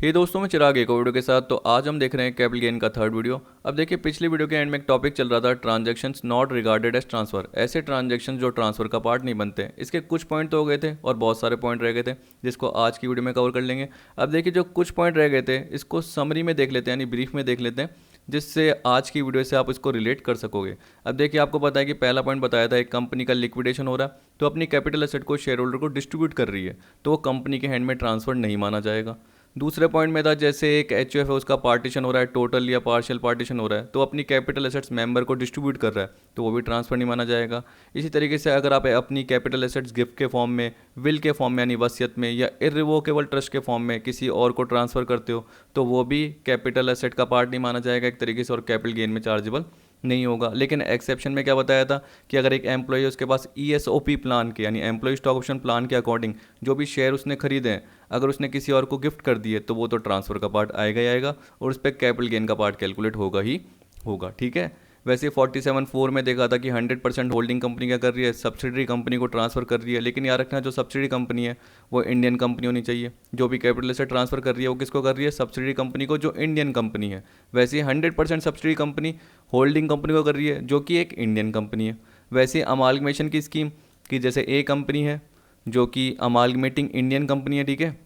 हे दोस्तों, मैं चिराग एक और वीडियो के साथ। तो आज हम देख रहे हैं कैपिटल गेन का थर्ड वीडियो। अब देखिए, पिछली वीडियो के एंड में एक टॉपिक चल रहा था, transactions not regarded as transfer. ऐसे ट्रांजैक्शन जो ट्रांसफर का पार्ट नहीं बनते। इसके कुछ पॉइंट तो हो गए थे और बहुत सारे पॉइंट रह गए थे, जिसको आज की वीडियो में कवर कर लेंगे। अब देखिए, जो कुछ पॉइंट रह गए थे इसको समरी में देख लेते हैं, यानी ब्रीफ में देख लेते हैं, जिससे आज की वीडियो से आप इसको रिलेट कर सकोगे। अब देखिए, आपको पता है कि पहला पॉइंट बताया था, एक कंपनी का लिक्विडेशन हो रहा है तो अपनी कैपिटल एसेट को शेयर होल्डर को डिस्ट्रीब्यूट कर रही है, तो वो कंपनी के हैंड में ट्रांसफर नहीं माना जाएगा। दूसरे पॉइंट में था, जैसे एक एच है उसका पार्टीशन हो रहा है, टोटल या पार्शियल पार्टीशन हो रहा है, तो अपनी कैपिटल एसेट्स मेंबर को डिस्ट्रीब्यूट कर रहा है, तो वो भी ट्रांसफर नहीं माना जाएगा। इसी तरीके से अगर आप अपनी कैपिटल एसेट्स गिफ्ट के फॉर्म में, विल के फॉर्म में यानी वसीयत में, या इररिवोकेबल ट्रस्ट के फॉर्म में किसी और को ट्रांसफर करते हो, तो वो भी कैपिटल एसेट का पार्ट नहीं माना जाएगा एक तरीके से, और कैपिटल गेन में चार्जेबल नहीं होगा। लेकिन एक्सेप्शन में क्या बताया था कि अगर एक एम्प्लॉय उसके पास ESOP प्लान के, यानी एम्प्लॉय स्टॉक ऑप्शन प्लान के अकॉर्डिंग जो भी शेयर उसने खरीदे हैं, अगर उसने किसी और को गिफ्ट कर दिए, तो वो तो ट्रांसफर का पार्ट आएगा ही आएगा, और उस पर कैपिटल गेन का पार्ट कैलकुलेट होगा ही होगा। ठीक है। वैसे 47(4) में देखा था कि 100% होल्डिंग कंपनी क्या कर रही है, सब्सिडरी कंपनी को ट्रांसफर कर रही है। लेकिन याद रखना, जो सब्सिडरी कंपनी है वो इंडियन कंपनी होनी चाहिए। जो भी कैपिटल से ट्रांसफर कर रही है वो किसको कर रही है, सब्सिडरी कंपनी को, जो इंडियन कंपनी है। वैसे 100% सब्सिडरी कंपनी होल्डिंग कंपनी को कर रही है, जो कि एक इंडियन कंपनी है। वैसे अमालगमेशन की स्कीम कि जैसे ए कंपनी है जो कि अमालगमेटिंग इंडियन कंपनी है, ठीक है,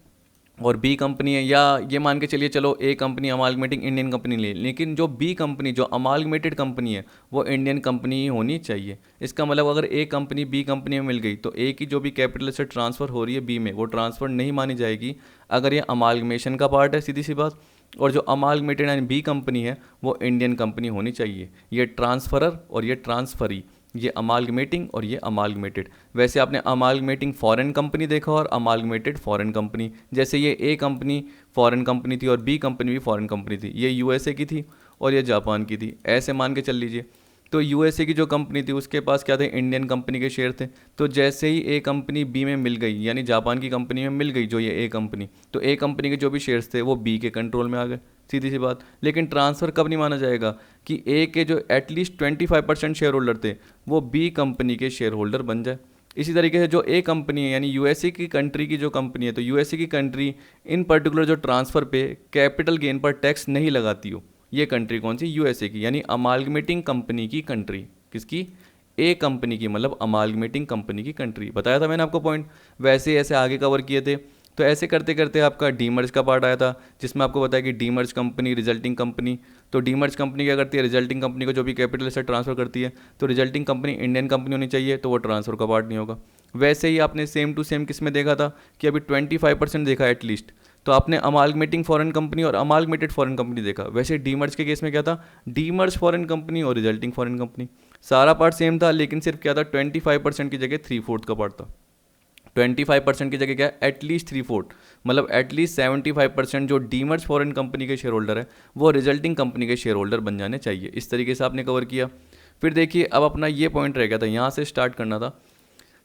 और बी कंपनी है, या ये मान के चलिए चलो ए कंपनी अमालगमेटिंग इंडियन कंपनी ले, लेकिन जो बी कंपनी, जो अमालगमेटेड कंपनी है, वो इंडियन कंपनी ही होनी चाहिए। इसका मतलब अगर ए कंपनी बी कंपनी में मिल गई, तो ए की जो भी कैपिटल से ट्रांसफ़र हो रही है बी में, वो ट्रांसफ़र नहीं मानी जाएगी अगर ये अमालगमेशन का पार्ट है, सीधी सी बात। और जो अमालगमेटेड यानी बी कंपनी है वो इंडियन कंपनी होनी चाहिए। ये ट्रांसफरर और ये ट्रांसफरी, ये अमालगमेटिंग और ये अमालगमेटेड। वैसे आपने अमालगमेटिंग फॉरेन कंपनी देखा और अमालगमेटेड फॉरेन कंपनी, जैसे ये ए कंपनी फॉरेन कंपनी थी और बी कंपनी भी फॉरेन कंपनी थी, ये USA की थी और ये जापान की थी, ऐसे मान के चल लीजिए। तो USA की जो कंपनी थी उसके पास क्या थे, इंडियन कंपनी के शेयर थे। तो जैसे ही ए कंपनी बी में मिल गई, यानी जापान की कंपनी में मिल गई जो ये ए कंपनी, तो ए कंपनी के जो भी शेयर्स थे वो बी के कंट्रोल में आ गए, सीधी सी बात। लेकिन ट्रांसफ़र कब नहीं माना जाएगा कि ए के जो एटलीस्ट 25% शेयर होल्डर थे वो बी कंपनी के शेयर होल्डर बन जाए। इसी तरीके से जो ए कंपनी है, यानी USA की कंट्री की जो कंपनी है, तो USA की कंट्री इन पर्टिकुलर जो ट्रांसफ़र पे कैपिटल गेन पर टैक्स नहीं लगाती हो, ये कंट्री कौन सी, USA की, यानी अमालगमेटिंग कंपनी की कंट्री। किसकी, ए कंपनी की, मतलब अमालगमेटिंग कंपनी की कंट्री। बताया था मैंने आपको पॉइंट। वैसे ऐसे आगे कवर किए थे। तो ऐसे करते करते आपका डीमर्ज का पार्ट आया था, जिसमें आपको बताया कि डीमर्ज कंपनी, रिजल्टिंग कंपनी। तो डीमर्ज कंपनी क्या करती है, रिजल्टिंग कंपनी को जो भी कैपिटल से ट्रांसफर करती है, तो रिजल्टिंग कंपनी इंडियन कंपनी होनी चाहिए, तो वो ट्रांसफर का पार्ट नहीं होगा। वैसे ही आपने सेम टू सेम किस में देखा था कि अभी 25% देखा एटलीस्ट, तो आपने अमालगमेटिंग फॉरेन कंपनी और अमालगमेटेड फॉरेन कंपनी देखा। वैसे डीमर्ज के केस में क्या था, डीमर्ज फॉरेन कंपनी और रिजल्टिंग फॉरेन कंपनी, सारा पार्ट सेम था, लेकिन सिर्फ क्या था, 25% की जगह 3/4 का पार्ट था। 25% की जगह क्या है, एटलीस्ट 3/4, मतलब एटलीस्ट 75% जो डीमर्ज फॉरेन कंपनी के शेयर होल्डर है वो रिजल्टिंग कंपनी के शेयर होल्डर बन जाने चाहिए। इस तरीके से आपने कवर किया। फिर देखिए, अब अपना ये पॉइंट रह गया था, यहाँ से स्टार्ट करना था।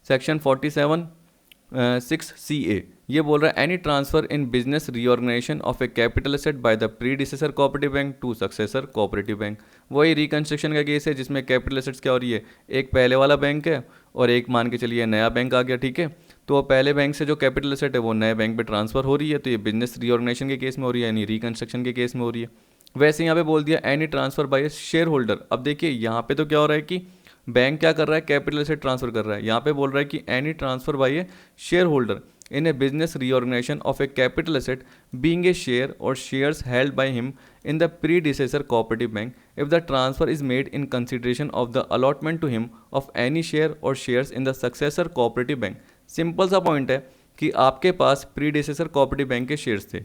सेक्शन 47(6)(CA ये बोल रहा है, any transfer in business reorganisation of a capital asset by the predecessor cooperative bank to successor cooperative bank. वही रिकंस्ट्रक्शन का केस है, जिसमें कैपिटल एसेट्स क्या हो रही है, एक पहले वाला बैंक है और एक मान के चलिए नया बैंक आ गया, ठीक है। तो पहले बैंक से जो कैपिटल एसेट है वो नए बैंक पे ट्रांसफर हो रही है, तो ये बिजनेस रीऑर्गेनाइजेशन के केस में हो रही है, यानी रिकंस्ट्रक्शन के केस में हो रही है। वैसे यहाँ पे बोल दिया any transfer bye share holder. अब देखिए यहाँ पे तो क्या हो रहा है कि बैंक क्या कर रहा है, कैपिटल एसेट ट्रांसफर कर रहा है। यहाँ पे बोल रहा है कि any transfer by a share holder in a business reorganization of a capital asset being a share or shares held by him in the predecessor cooperative bank if the transfer is made in consideration of the allotment to him of any share or shares in the successor cooperative bank। Simple सा point है कि आपके पास predecessor cooperative bank के shares थे।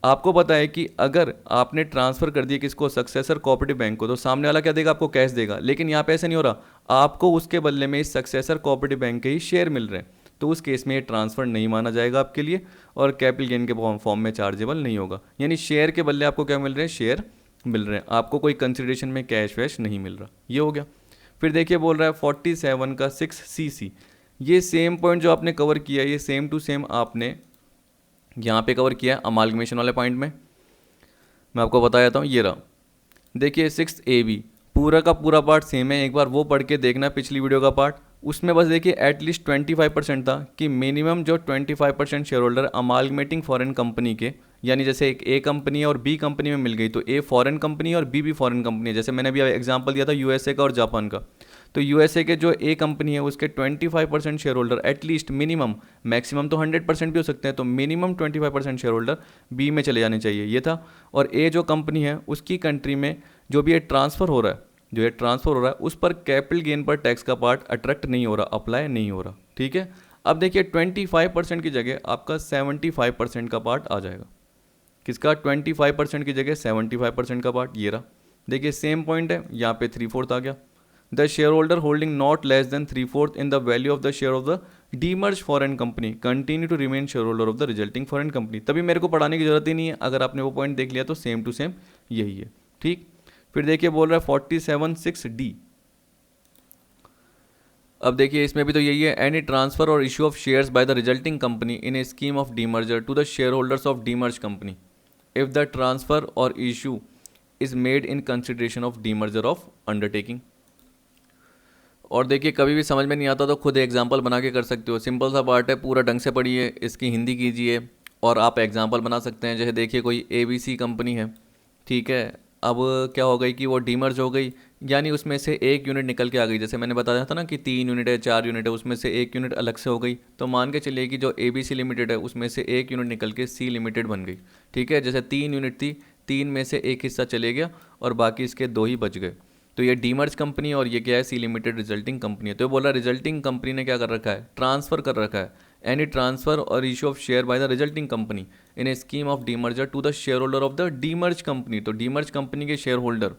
आपको पता है कि अगर आपने ट्रांसफ़र कर दिया किसको, सक्सेसर कोऑपरेटिव बैंक को, तो सामने वाला क्या देगा, आपको कैश देगा। लेकिन यहाँ पे ऐसा नहीं हो रहा, आपको उसके बदले में इस सक्सेसर कोऑपरेटिव बैंक के ही शेयर मिल रहे हैं, तो उस केस में ये ट्रांसफ़र नहीं माना जाएगा आपके लिए, और कैपिटल गेन के फॉर्म में चार्जेबल नहीं होगा। यानी शेयर के बदले आपको क्या मिल रहे हैं, शेयर मिल रहे हैं, आपको कोई कंसिडरेशन में कैश वैश नहीं मिल रहा। ये हो गया। फिर देखिए बोल रहा है 47 का 6CC, ये सेम पॉइंट जो आपने कवर किया है, ये सेम टू सेम आपने यहाँ पे कवर किया है अमालगमेशन वाले पॉइंट में। मैं आपको बता देता हूँ, ये रहा। देखिए 6AB पूरा का पूरा पार्ट सेम है, एक बार वो पढ़ के देखना पिछली वीडियो का पार्ट, उसमें बस देखिए एटलीस्ट 25% था कि मिनिमम जो 25% शेयर होल्डर अमालगमेटिंग फॉरेन कंपनी के, यानी जैसे एक ए कंपनी है और बी कंपनी में मिल गई तो ए फॉरेन कंपनी है और बी भी फॉरेन कंपनी है। जैसे मैंने अभी एग्जांपल दिया था यूएसए का और जापान का, तो यूएसए के जो ए कंपनी है उसके 25% share holder at least minimum, maximum तो 100% भी हो सकते हैं, तो मिनिमम 25% शेयर होल्डर बी में चले जाने चाहिए, ये था। और ए जो कंपनी है उसकी कंट्री में जो भी ये ट्रांसफ़र हो रहा है, जो ये ट्रांसफ़र हो रहा है उस पर कैपिटल गेन पर टैक्स का पार्ट अट्रैक्ट नहीं हो रहा, अप्लाई नहीं हो रहा, ठीक है। अब देखिए 25% की जगह आपका 75% का पार्ट आ जाएगा। किसका? 25% की जगह 75% का पार्ट, ये रहा। देखिए सेम पॉइंट है, यहाँ पे 3/4 आ गया। The share holder holding not less than 3/4 in the value of the share of the demerge foreign company continue to remain share holder of the resulting foreign company. तभी मेरे को पढ़ाने की जरूरत ही नहीं है, अगर आपने वो पॉइंट देख लिया तो सेम टू सेम यही है, ठीक। फिर देखिए बोल रहा है 47(6)(d। अब देखिए इसमें भी तो यही है, एनी ट्रांसफर और issue of shares by the resulting company in a scheme of demerger to the share holders of demerged company if the transfer और issue is made in consideration of demerger of undertaking. और देखिए कभी भी समझ में नहीं आता तो खुद एग्जाम्पल बना के कर सकते हो, सिंपल सा पार्ट है, पूरा ढंग से पढ़िए, इसकी हिंदी कीजिए और आप एग्जाम्पल बना सकते हैं। जैसे देखिए कोई ABC कंपनी है, ठीक है, अब क्या हो गई कि वो डीमर्ज हो गई, यानी उसमें से एक यूनिट निकल के आ गई। जैसे मैंने बताया था ना कि 3 यूनिट है, 4 यूनिट है, उसमें से एक यूनिट अलग से हो गई, तो मान के चलिए कि जो ABC लिमिटेड है उसमें से एक यूनिट निकल के C लिमिटेड बन गई, ठीक है। जैसे 3 यूनिट थी, 3 में से एक हिस्सा चले गया और बाकी इसके 2 ही बच गए, तो ये डीमर्ज कंपनी और ये क्या है? C लिमिटेड रिजल्टिंग कंपनी है। तो ये बोला रिजल्टिंग कंपनी ने क्या कर रखा है? ट्रांसफ़र कर रखा है। एनी ट्रांसफर और issue of share by the resulting company in a scheme of demerger to the share holder of the demerge company, तो डीमर्ज कंपनी के शेयर होल्डर,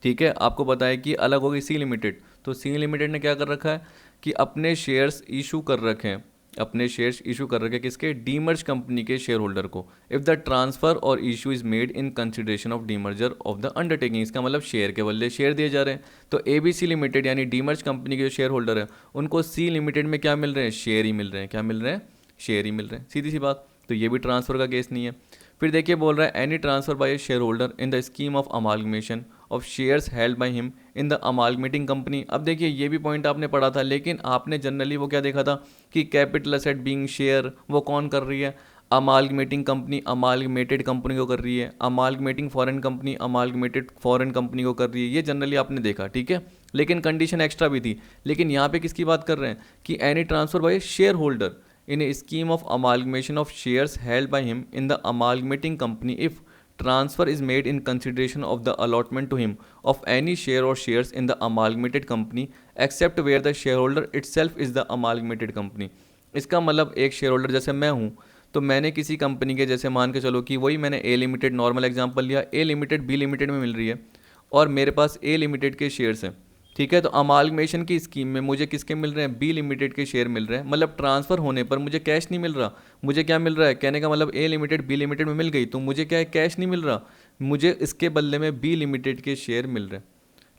ठीक है, आपको पता है कि अलग हो गई C लिमिटेड, तो C लिमिटेड ने क्या कर रखा है कि अपने शेयर्स इशू कर रखे हैं, अपने शेयर्स इशू कर रखे किसके? डीमर्ज कंपनी के शेयर होल्डर को। इफ़ द ट्रांसफर और issue is made in consideration of demerger of the undertaking, इसका मतलब शेयर के बदले शेयर दिए जा रहे हैं। तो ABC लिमिटेड यानी डीमर्ज कंपनी के जो शेयर होल्डर है उनको C लिमिटेड में क्या मिल रहे हैं? शेयर ही मिल रहे हैं। क्या मिल रहे हैं? शेयर ही मिल रहे हैं, सीधी सी बात। तो ये भी ट्रांसफ़र का केस नहीं है। फिर देखिए बोल रहा है any transfer by a share holder in the scheme of amalgamation of shares held by him in the amalgamating company. अब देखिए ये भी पॉइंट आपने पढ़ा था, लेकिन आपने जनरली वो क्या देखा था कि कैपिटल असेट बीइंग शेयर वो कौन कर रही है? अमालगमेटिंग कंपनी अमालगमेटेड कंपनी को कर रही है, अमालगमेटिंग फॉरेन कंपनी अमालगमेटेड फॉरेन कंपनी को कर रही है, ये जनरली आपने देखा, ठीक है। लेकिन कंडीशन एक्स्ट्रा भी थी, लेकिन यहाँ पे किसकी बात कर रहे हैं कि any transfer bye share holder in a scheme of amalgamation of shares held by him in the amalgamating company if transfer is made in consideration of the allotment to him of any share or shares in the amalgamated company except where the shareholder itself is the amalgamated company। इसका मतलब एक share holder जैसे मैं हूँ, तो मैंने किसी company के, जैसे मान के चलो कि वही मैंने A लिमिटेड नॉर्मल एग्जांपल लिया, A लिमिटेड B लिमिटेड में मिल रही है और मेरे पास A लिमिटेड के शेयर्स हैं, ठीक है। तो अमालगमेशन की स्कीम में मुझे किसके मिल रहे हैं? B लिमिटेड के शेयर मिल रहे हैं। मतलब ट्रांसफ़र होने पर मुझे कैश नहीं मिल रहा, मुझे क्या मिल रहा है? कहने का मतलब A लिमिटेड B लिमिटेड में मिल गई तो मुझे क्या है? कैश नहीं मिल रहा, मुझे इसके बदले में B लिमिटेड के शेयर मिल रहे हैं।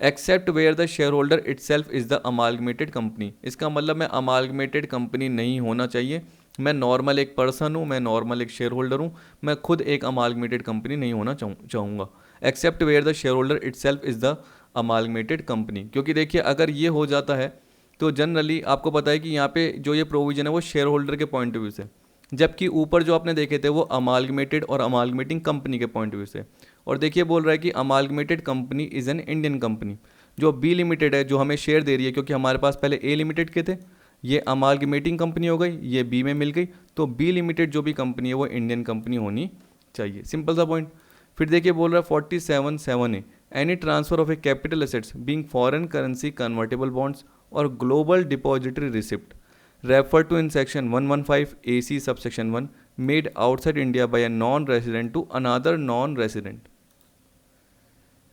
Except where the share holder itself is the amalgamated company, इसका मतलब मैं अमालगमेटेड कंपनी नहीं होना चाहिए, मैं नॉर्मल एक पर्सन हूँ, मैं नॉर्मल एक शेयर होल्डर हूँ, मैं खुद एक अमालगमेटेड कंपनी नहीं होना चाहूँगा। Except where the share holder itself is the amalgamated company, क्योंकि देखिए अगर ये हो जाता है तो जनरली आपको पता है कि यहाँ पे जो ये प्रोविज़न है वो शेयर होल्डर के पॉइंट ऑफ व्यू से, जबकि ऊपर जो आपने देखे थे वो अमालगमेटेड और अमालगमेटिंग कंपनी के पॉइंट ऑफ व्यू से। और देखिए बोल रहा है कि amalgamated company is an Indian company, जो B लिमिटेड है जो हमें शेयर दे रही है, क्योंकि हमारे पास पहले A लिमिटेड के थे, ये अमालगमेटिंग कंपनी हो गई, ये B में मिल गई, तो B लिमिटेड जो भी कंपनी है वो इंडियन कंपनी होनी चाहिए, सिंपल सा पॉइंट। फिर देखिए बोल रहा है 47(7)(a) any transfer of a capital assets being foreign currency convertible bonds or global depository receipt refer to in section 115 AC subsection 1 made outside India by a non resident to another non resident.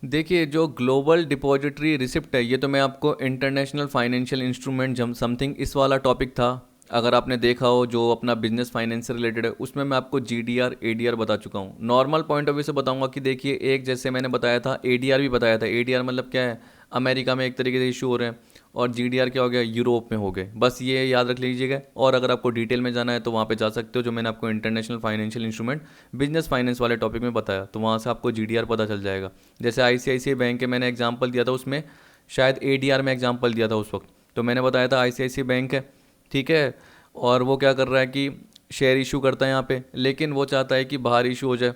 देखिए जो global depository receipt है, ये तो मैं आपको international financial instrument something इस वाला topic था, अगर आपने देखा हो जो अपना बिजनेस फाइनेंस से रिलेटेड है, उसमें मैं आपको GDR ADR बता चुका हूँ। नॉर्मल पॉइंट ऑफ व्यू से बताऊंगा कि देखिए एक जैसे मैंने बताया था ADR भी बताया था। ADR मतलब क्या है? अमेरिका में एक तरीके से इशू हो रहे हैं, और GDR क्या हो गया? यूरोप में हो गए, बस ये याद रख लीजिएगा। और अगर आपको डिटेल में जाना है तो वहाँ पे जा सकते हो, जो मैंने आपको international financial instrument business finance वाले टॉपिक में बताया, तो वहाँ से आपको GDR पता चल जाएगा। जैसे ICICI बैंक के मैंने एग्जाम्पल दिया था, उसमें शायद ADR में एग्जाम्पल दिया था उस वक्त, तो मैंने बताया था आईसीआईसीआई बैंक है, ठीक है, और वो क्या कर रहा है कि शेयर इशू करता है यहाँ पे, लेकिन वो चाहता है कि बाहर इशू हो जाए,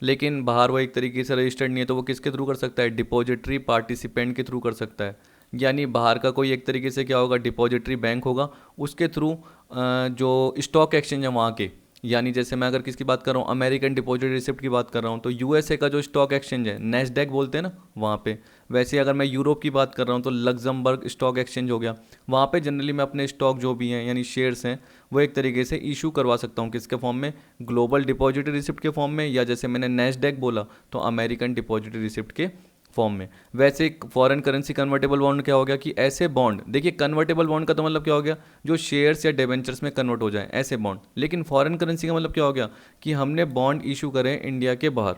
लेकिन बाहर वो एक तरीके से रजिस्टर्ड नहीं है, तो वो किसके थ्रू कर सकता है, डिपॉजिटरी पार्टिसिपेंट के थ्रू कर सकता है। यानी बाहर का कोई एक तरीके से क्या होगा, डिपॉजिटरी बैंक होगा, उसके थ्रू जो स्टॉक एक्सचेंज है वहाँ के, यानी जैसे मैं अगर किसकी बात कर रहा हूँ, अमेरिकन डिपॉजिटरी रिसिप्ट की बात कर रहा हूँ, तो यूएसए का जो स्टॉक एक्सचेंज है नेस्डैक बोलते हैं ना वहाँ पे। वैसे अगर मैं यूरोप की बात कर रहा हूँ तो लग्जमबर्ग स्टॉक एक्सचेंज हो गया, वहाँ पे जनरली मैं अपने स्टॉक जो भी हैं यानी शेयर्स हैं वो एक तरीके से इशू करवा सकता हूँ, किसके फॉर्म में, ग्लोबल डिपॉजिटरी रिसिप्ट के फॉर्म में, या जैसे मैंने नेस्डैक बोला तो अमेरिकन डिपॉजिटरी रिसिप्ट के फॉर्म में। वैसे फॉरेन करेंसी कन्वर्टेबल बॉन्ड क्या हो गया कि ऐसे बॉन्ड, देखिए कन्वर्टेबल बॉन्ड का तो मतलब क्या हो गया, जो शेयर्स या डिबेंचर्स में कन्वर्ट हो जाए ऐसे बॉन्ड। लेकिन फॉरेन करेंसी का मतलब क्या हो गया कि हमने बॉन्ड इशू करें इंडिया के बाहर,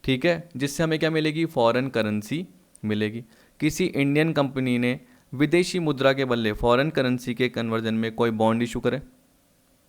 ठीक है, जिससे हमें क्या मिलेगी, फॉरेन करेंसी मिलेगी। किसी इंडियन कंपनी ने विदेशी मुद्रा के बदले फॉरेन करेंसी के कन्वर्जन में कोई बॉन्ड इशू करे,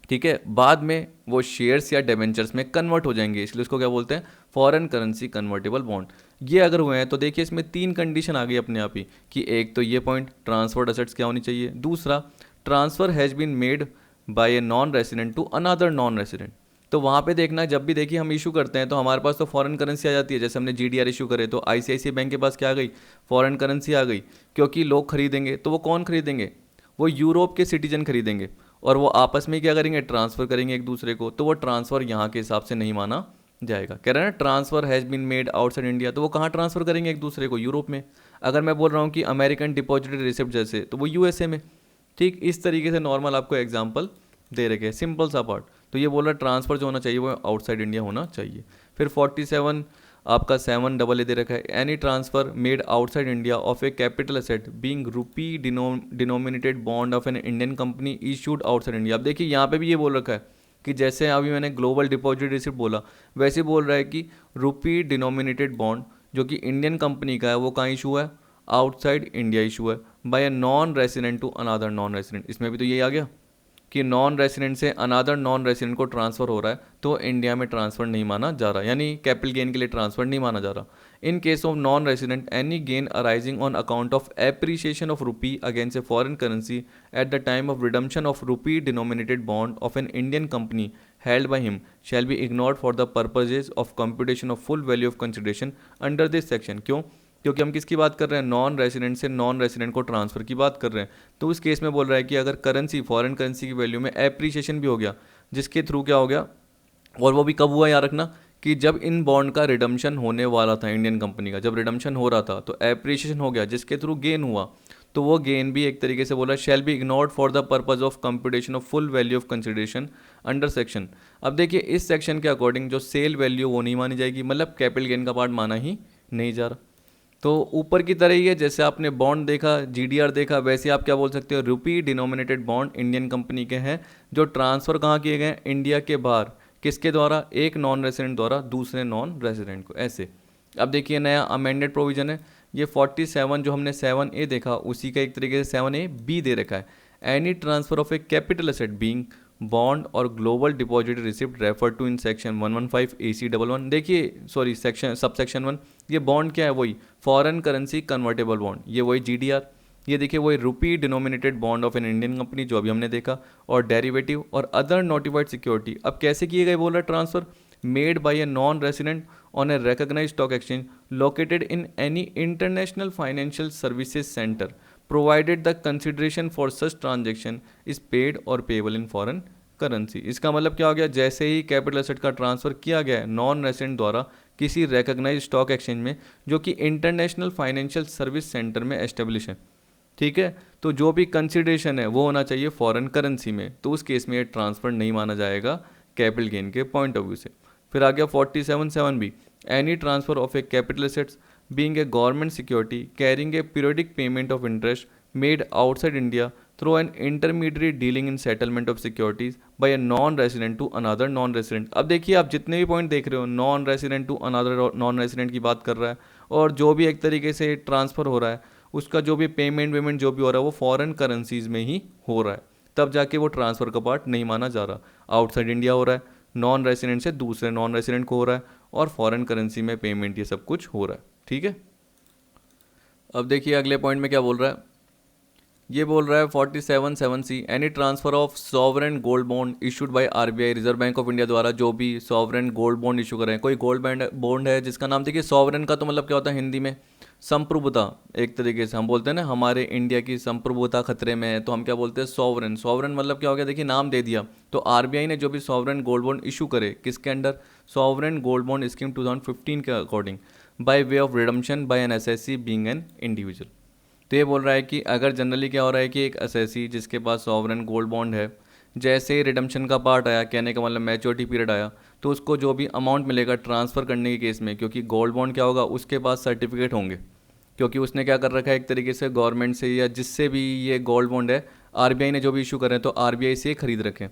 ठीक है, बाद में वो शेयर्स या डिबेंचर्स में कन्वर्ट हो जाएंगे, इसलिए उसको क्या बोलते हैं, फॉरेन करेंसी कन्वर्टेबल बॉन्ड। ये अगर हुए हैं तो देखिए इसमें 3 कंडीशन आ गई अपने आप ही, कि एक तो ये पॉइंट ट्रांसफर्ड असेट्स क्या होनी चाहिए, दूसरा transfer has been made by a non resident to another non resident. तो वहाँ पे देखना, जब भी देखिए हम इशू करते हैं तो हमारे पास तो फॉरेन करेंसी आ जाती है, जैसे हमने जीडीआर इशू करे तो आईसीआईसीआई बैंक के पास क्या आ गई, फॉरेन करेंसी आ गई, क्योंकि लोग खरीदेंगे तो वो कौन खरीदेंगे, वो यूरोप के सिटीजन खरीदेंगे, और वो आपस में क्या करेंगे, ट्रांसफ़र करेंगे एक दूसरे को, तो वो ट्रांसफ़र यहाँ के हिसाब से नहीं माना जाएगा। कह रहे हैं ना transfer has been made outside India, तो वो कहाँ ट्रांसफ़र करेंगे एक दूसरे को, यूरोप में। अगर मैं बोल रहा हूँ कि अमेरिकन डिपॉजिटरी रिसिप्ट जैसे, तो वो यूएसए में। ठीक इस तरीके से नॉर्मल आपको एग्जाम्पल दे रखे हैं, सिंपल सा पार्ट। तो ये बोल रहा है ट्रांसफ़र जो होना चाहिए वो आउटसाइड इंडिया होना चाहिए। फिर 47 आपका 7 दे रखा है, any transfer made outside India of a capital asset being रूपी denominated bond of N Indian company issued outside India. अब देखिए यहाँ पे भी ये बोल रखा है कि जैसे अभी मैंने ग्लोबल डिपॉजिट रिसिप्ट बोला, वैसे बोल रहा है कि रूपी डिनोमिनेटेड बॉन्ड जो कि इंडियन कंपनी का है वो कहाँ इशू है, आउटसाइड इंडिया इशू है, by a non resident to another non resident. इसमें भी तो यही आ गया कि नॉन रेसिडेंट से अनादर नॉन रेसिडेंट को ट्रांसफ़र हो रहा है, तो इंडिया में ट्रांसफ़र नहीं माना जा रहा, यानी कैपिटल गेन के लिए ट्रांसफ़र नहीं माना जा रहा। इन case of non resident, any gain arising on account of appreciation of रूपी against a foreign currency at the time of redemption of रूपी denominated bond of N Indian company held by him shall be ignored for the purposes of computation of full value of consideration under this section। क्यों, क्योंकि हम किसकी बात कर रहे हैं, non resident से नॉन रेसिडेंट को ट्रांसफ़र की बात कर रहे हैं। तो उस केस में बोल रहा है कि अगर करेंसी फॉरेन करेंसी की वैल्यू में एप्रिसिएशन भी हो गया, जिसके थ्रू क्या हो गया, और वो भी कब हुआ याद रखना, कि जब इन बॉन्ड का रिडम्पशन होने वाला था, इंडियन कंपनी का जब रिडम्पशन हो रहा था तो एप्रिसिएशन हो गया, जिसके थ्रू गेन हुआ, तो वो गेन भी एक तरीके से बोला shall be ignored for the purpose of computation of full value of consideration under section. अब देखिए इस सेक्शन के अकॉर्डिंग जो सेल वैल्यू वो नहीं मानी जाएगी, मतलब कैपिटल गेन का पार्ट माना ही नहीं जा रहा। तो ऊपर की तरह ही है, जैसे आपने बॉन्ड देखा, जीडीआर देखा, वैसे आप क्या बोल सकते हो, रूपी डिनोमिनेटेड बॉन्ड इंडियन कंपनी के हैं जो ट्रांसफ़र कहाँ किए गए, इंडिया के बाहर, किसके द्वारा, एक नॉन रेसिडेंट द्वारा दूसरे नॉन रेसिडेंट को, ऐसे। अब देखिए नया अमेंडेड प्रोविजन है, ये 47 जो हमने 7A देखा उसी का एक तरीके से 7A B दे रखा है। Any transfer of a capital asset being bond or global depository receipt refer to in section 115 AC11। देखिए सॉरी सेक्शन सब सेक्शन 1, ये बॉन्ड क्या है, वही फॉरेन करेंसी कन्वर्टेबल बॉन्ड, ये वही जीडीआर, ये देखिए वही रूपी denominated bond of N Indian company जो अभी हमने देखा, और डेरिवेटिव और अदर नोटिफाइड सिक्योरिटी। अब कैसे किए गए बोल रहा है transfer, made by a non resident on a recognized stock exchange located in any international financial services center provided the consideration for such transaction is paid or payable in foreign currency. इसका मतलब क्या हो गया, जैसे ही capital asset का transfer किया गया है नॉन रेसिडेंट द्वारा किसी रिकॉग्नाइज्ड स्टॉक एक्सचेंज में जो कि इंटरनेशनल फाइनेंशियल सर्विस सेंटर में एस्टेब्लिश है, ठीक है, तो जो भी कंसिडरेशन है वो होना चाहिए फॉरेन करेंसी में, तो उस केस में ये ट्रांसफ़र नहीं माना जाएगा कैपिटल गेन के पॉइंट ऑफ व्यू से। फिर आ गया 47(7)B, any transfer of a capital assets being a government security carrying a periodic payment of interest made outside India through an intermediate dealing in settlement of securities by a non resident to another non resident. अब देखिए आप जितने भी point देख रहे हो, non resident to another non resident की बात कर रहा है, और जो भी एक तरीके से ट्रांसफ़र हो रहा है उसका जो भी पेमेंट जो भी हो रहा है वो फॉरेन करेंसीज में ही हो रहा है, तब जाके वो ट्रांसफ़र का पार्ट नहीं माना जा रहा। आउटसाइड इंडिया हो रहा है, नॉन रेसिडेंट से दूसरे नॉन रेसिडेंट को हो रहा है, और फॉरेन करेंसी में पेमेंट ये सब कुछ हो रहा है, ठीक है। अब देखिए अगले पॉइंट में क्या बोल रहा है, ये बोल रहा है 47(7)(c), any transfer of sovereign gold bond issued by RBI, reserve bank of India द्वारा जो भी सॉवरेन गोल्ड बॉन्ड इशू कर रहे हैं, कोई गोल्ड बॉन्ड है जिसका नाम, देखिए सॉवरेन का तो मतलब क्या होता है हिंदी में, संप्रभुता। एक तरीके से हम बोलते हैं ना हमारे इंडिया की संप्रभुता खतरे में है, तो हम क्या बोलते हैं, सॉवरेन। सॉवरेन मतलब क्या हो गया, देखिए नाम दे दिया। तो आरबीआई ने जो भी सॉवरेन गोल्ड बॉन्ड इशू करे, किसके under, sovereign gold bond scheme 2015 के according, by way of redemption by an SSC being an individual. तो ये बोल रहा है कि अगर जनरली क्या हो रहा है कि एक एसएससी जिसके पास सॉवरेन गोल्ड बॉन्ड है, जैसे ही रिडम्पशन का पार्ट आया, कहने का मतलब मैच्योरिटी पीरियड आया, तो उसको जो भी अमाउंट मिलेगा ट्रांसफ़र करने के केस में, क्योंकि गोल्ड बॉन्ड क्या होगा, उसके पास सर्टिफिकेट होंगे, क्योंकि उसने क्या कर रखा है एक तरीके से गवर्नमेंट से या जिससे भी ये गोल्ड बॉन्ड है आरबीआई ने जो भी इशू करे हैं तो आरबीआई से खरीद रखे हैं।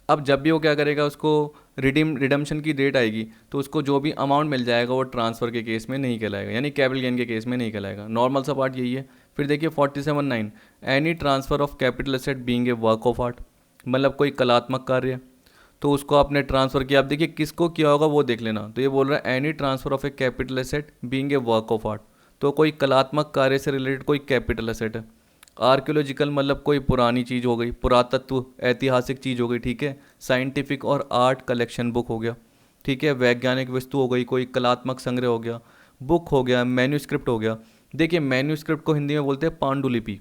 अब जब भी वो क्या करेगा, उसको रिडम्पशन की डेट आएगी तो उसको जो भी अमाउंट मिल जाएगा वो ट्रांसफ़र के केस में नहीं कहलाएगा, यानी कैपिटल गेन के केस में नहीं कहलाएगा। नॉर्मल सा पार्ट यही है। फिर देखिए 47(9), any transfer of capital asset being A work of art, मतलब कोई कलात्मक कार्य है तो उसको आपने ट्रांसफ़र किया। आप देखिए किसको किया होगा वो देख लेना। तो ये बोल रहा है any transfer of a capital asset being A work of art, तो कोई कलात्मक कार्य से रिलेटेड कोई कैपिटल एसेट है। आर्कियोलॉजिकल मतलब कोई पुरानी चीज़ हो गई, पुरातत्व ऐतिहासिक चीज़ हो गई, ठीक है। साइंटिफिक और आर्ट कलेक्शन बुक हो गया, ठीक है। वैज्ञानिक वस्तु हो गई, कोई कलात्मक संग्रह हो गया, बुक हो गया, मैन्यूस्क्रिप्ट हो गया। देखिए मैन्यूस्क्रिप्ट को हिंदी में बोलते हैं पांडुलिपि।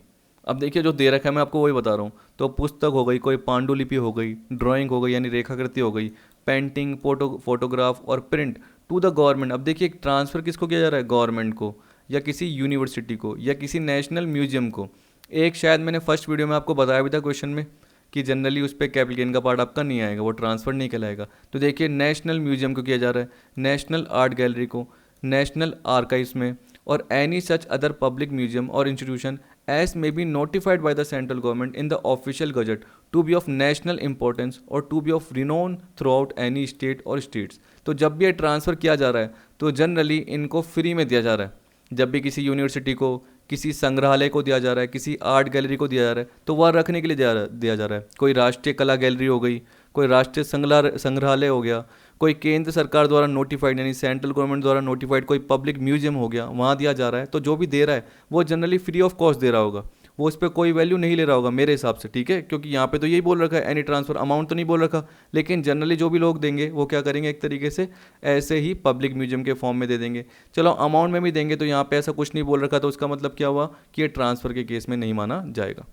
अब देखिए जो दे रखा है मैं आपको वही बता रहा हूँ। तो पुस्तक हो गई, कोई पांडुलिपि हो गई, ड्राइंग हो गई यानी रेखाकृति हो गई, पेंटिंग, फोटोग्राफ और प्रिंट टू द गवर्नमेंट। अब देखिए ट्रांसफ़र किसको किया जा रहा है, गवर्नमेंट को या किसी यूनिवर्सिटी को या किसी नेशनल म्यूजियम को। एक शायद मैंने फर्स्ट वीडियो में आपको बताया भी था क्वेश्चन में कि जनरली उस पर कैपिटल गेन का पार्ट आपका नहीं आएगा, वो ट्रांसफ़र नहीं कहलाएगा। तो देखिए नेशनल म्यूजियम को किया जा रहा है, नेशनल आर्ट गैलरी को, नेशनल आर्काइव्स में, और any such other public museum or institution as may be notified by the central government in the official gazette to be of national importance or to be of renown throughout any state or states. तो जब भी ये transfer किया जा रहा है तो generally इनको फ्री में दिया जा रहा है। जब भी किसी यूनिवर्सिटी को, किसी संग्रहालय को दिया जा रहा है, किसी आर्ट गैलरी को दिया जा रहा है तो वह रखने के लिए दिया जा रहा है। कोई राष्ट्रीय कला गैलरी हो गई, कोई राष्ट्रीय संग्रहालय हो गया, कोई केंद्र सरकार द्वारा नोटिफाइड यानी सेंट्रल गवर्नमेंट द्वारा नोटिफाइड कोई पब्लिक म्यूजियम हो गया, वहाँ दिया जा रहा है। तो जो भी दे रहा है वो जनरली फ्री ऑफ कॉस्ट दे रहा होगा, वो उस पर कोई वैल्यू नहीं ले रहा होगा मेरे हिसाब से, ठीक है। क्योंकि यहाँ पे तो यही बोल रखा है एनी ट्रांसफ़र, अमाउंट तो नहीं बोल रखा, लेकिन जनरली जो भी लोग देंगे वो क्या करेंगे, एक तरीके से ऐसे ही पब्लिक म्यूजियम के फॉर्म में दे देंगे। चलो अमाउंट में भी देंगे तो यहाँ पे ऐसा कुछ नहीं बोल रखा, तो उसका मतलब क्या हुआ कि ये ट्रांसफ़र के केस में नहीं माना जाएगा।